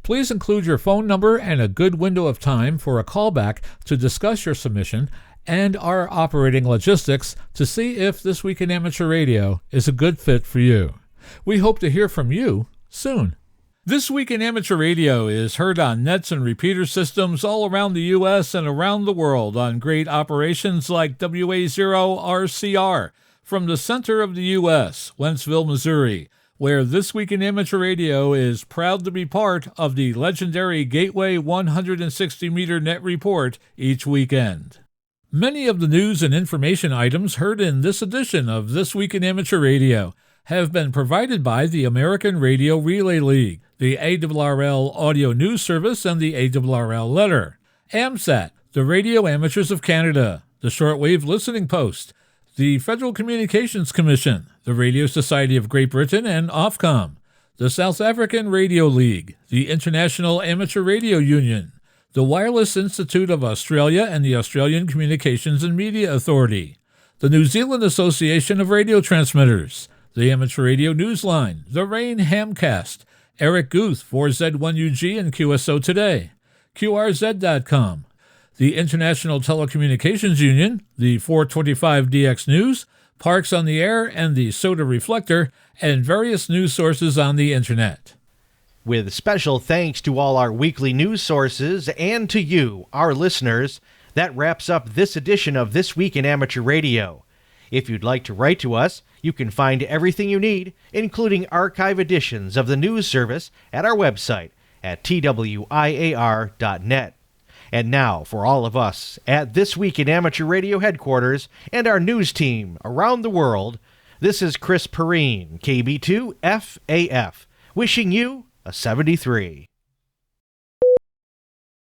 [SPEAKER 1] Please include your phone number and a good window of time for a callback to discuss your submission and our operating logistics to see if This Week in Amateur Radio is a good fit for you. We hope to hear from you soon. This Week in Amateur Radio is heard on nets and repeater systems all around the U.S. and around the world on great operations like WA0RCR from the center of the U.S., Wentzville, Missouri, where This Week in Amateur Radio is proud to be part of the legendary Gateway 160-meter net report each weekend. Many of the news and information items heard in this edition of This Week in Amateur Radio have been provided by the American Radio Relay League, the ARRL Audio News Service, and the ARRL Letter, AMSAT, the Radio Amateurs of Canada, the Shortwave Listening Post, the Federal Communications Commission, the Radio Society of Great Britain, and Ofcom, the South African Radio League, the International Amateur Radio Union, the Wireless Institute of Australia and the Australian Communications and Media Authority, the New Zealand Association of Radio Transmitters, the Amateur Radio Newsline, the Rain Hamcast, Eric Guth, 4Z1UG and QSO Today, QRZ.com, the International Telecommunications Union, the 425DX News, Parks on the Air, and the Soda Reflector, and various news sources on the Internet.
[SPEAKER 3] With special thanks to all our weekly news sources and to you, our listeners, that wraps up this edition of This Week in Amateur Radio. If you'd like to write to us, you can find everything you need, including archive editions of the news service, at our website at twiar.net. And now, for all of us at This Week in Amateur Radio headquarters and our news team around the world, this is Chris Perrine, KB2FAF, wishing you a 73.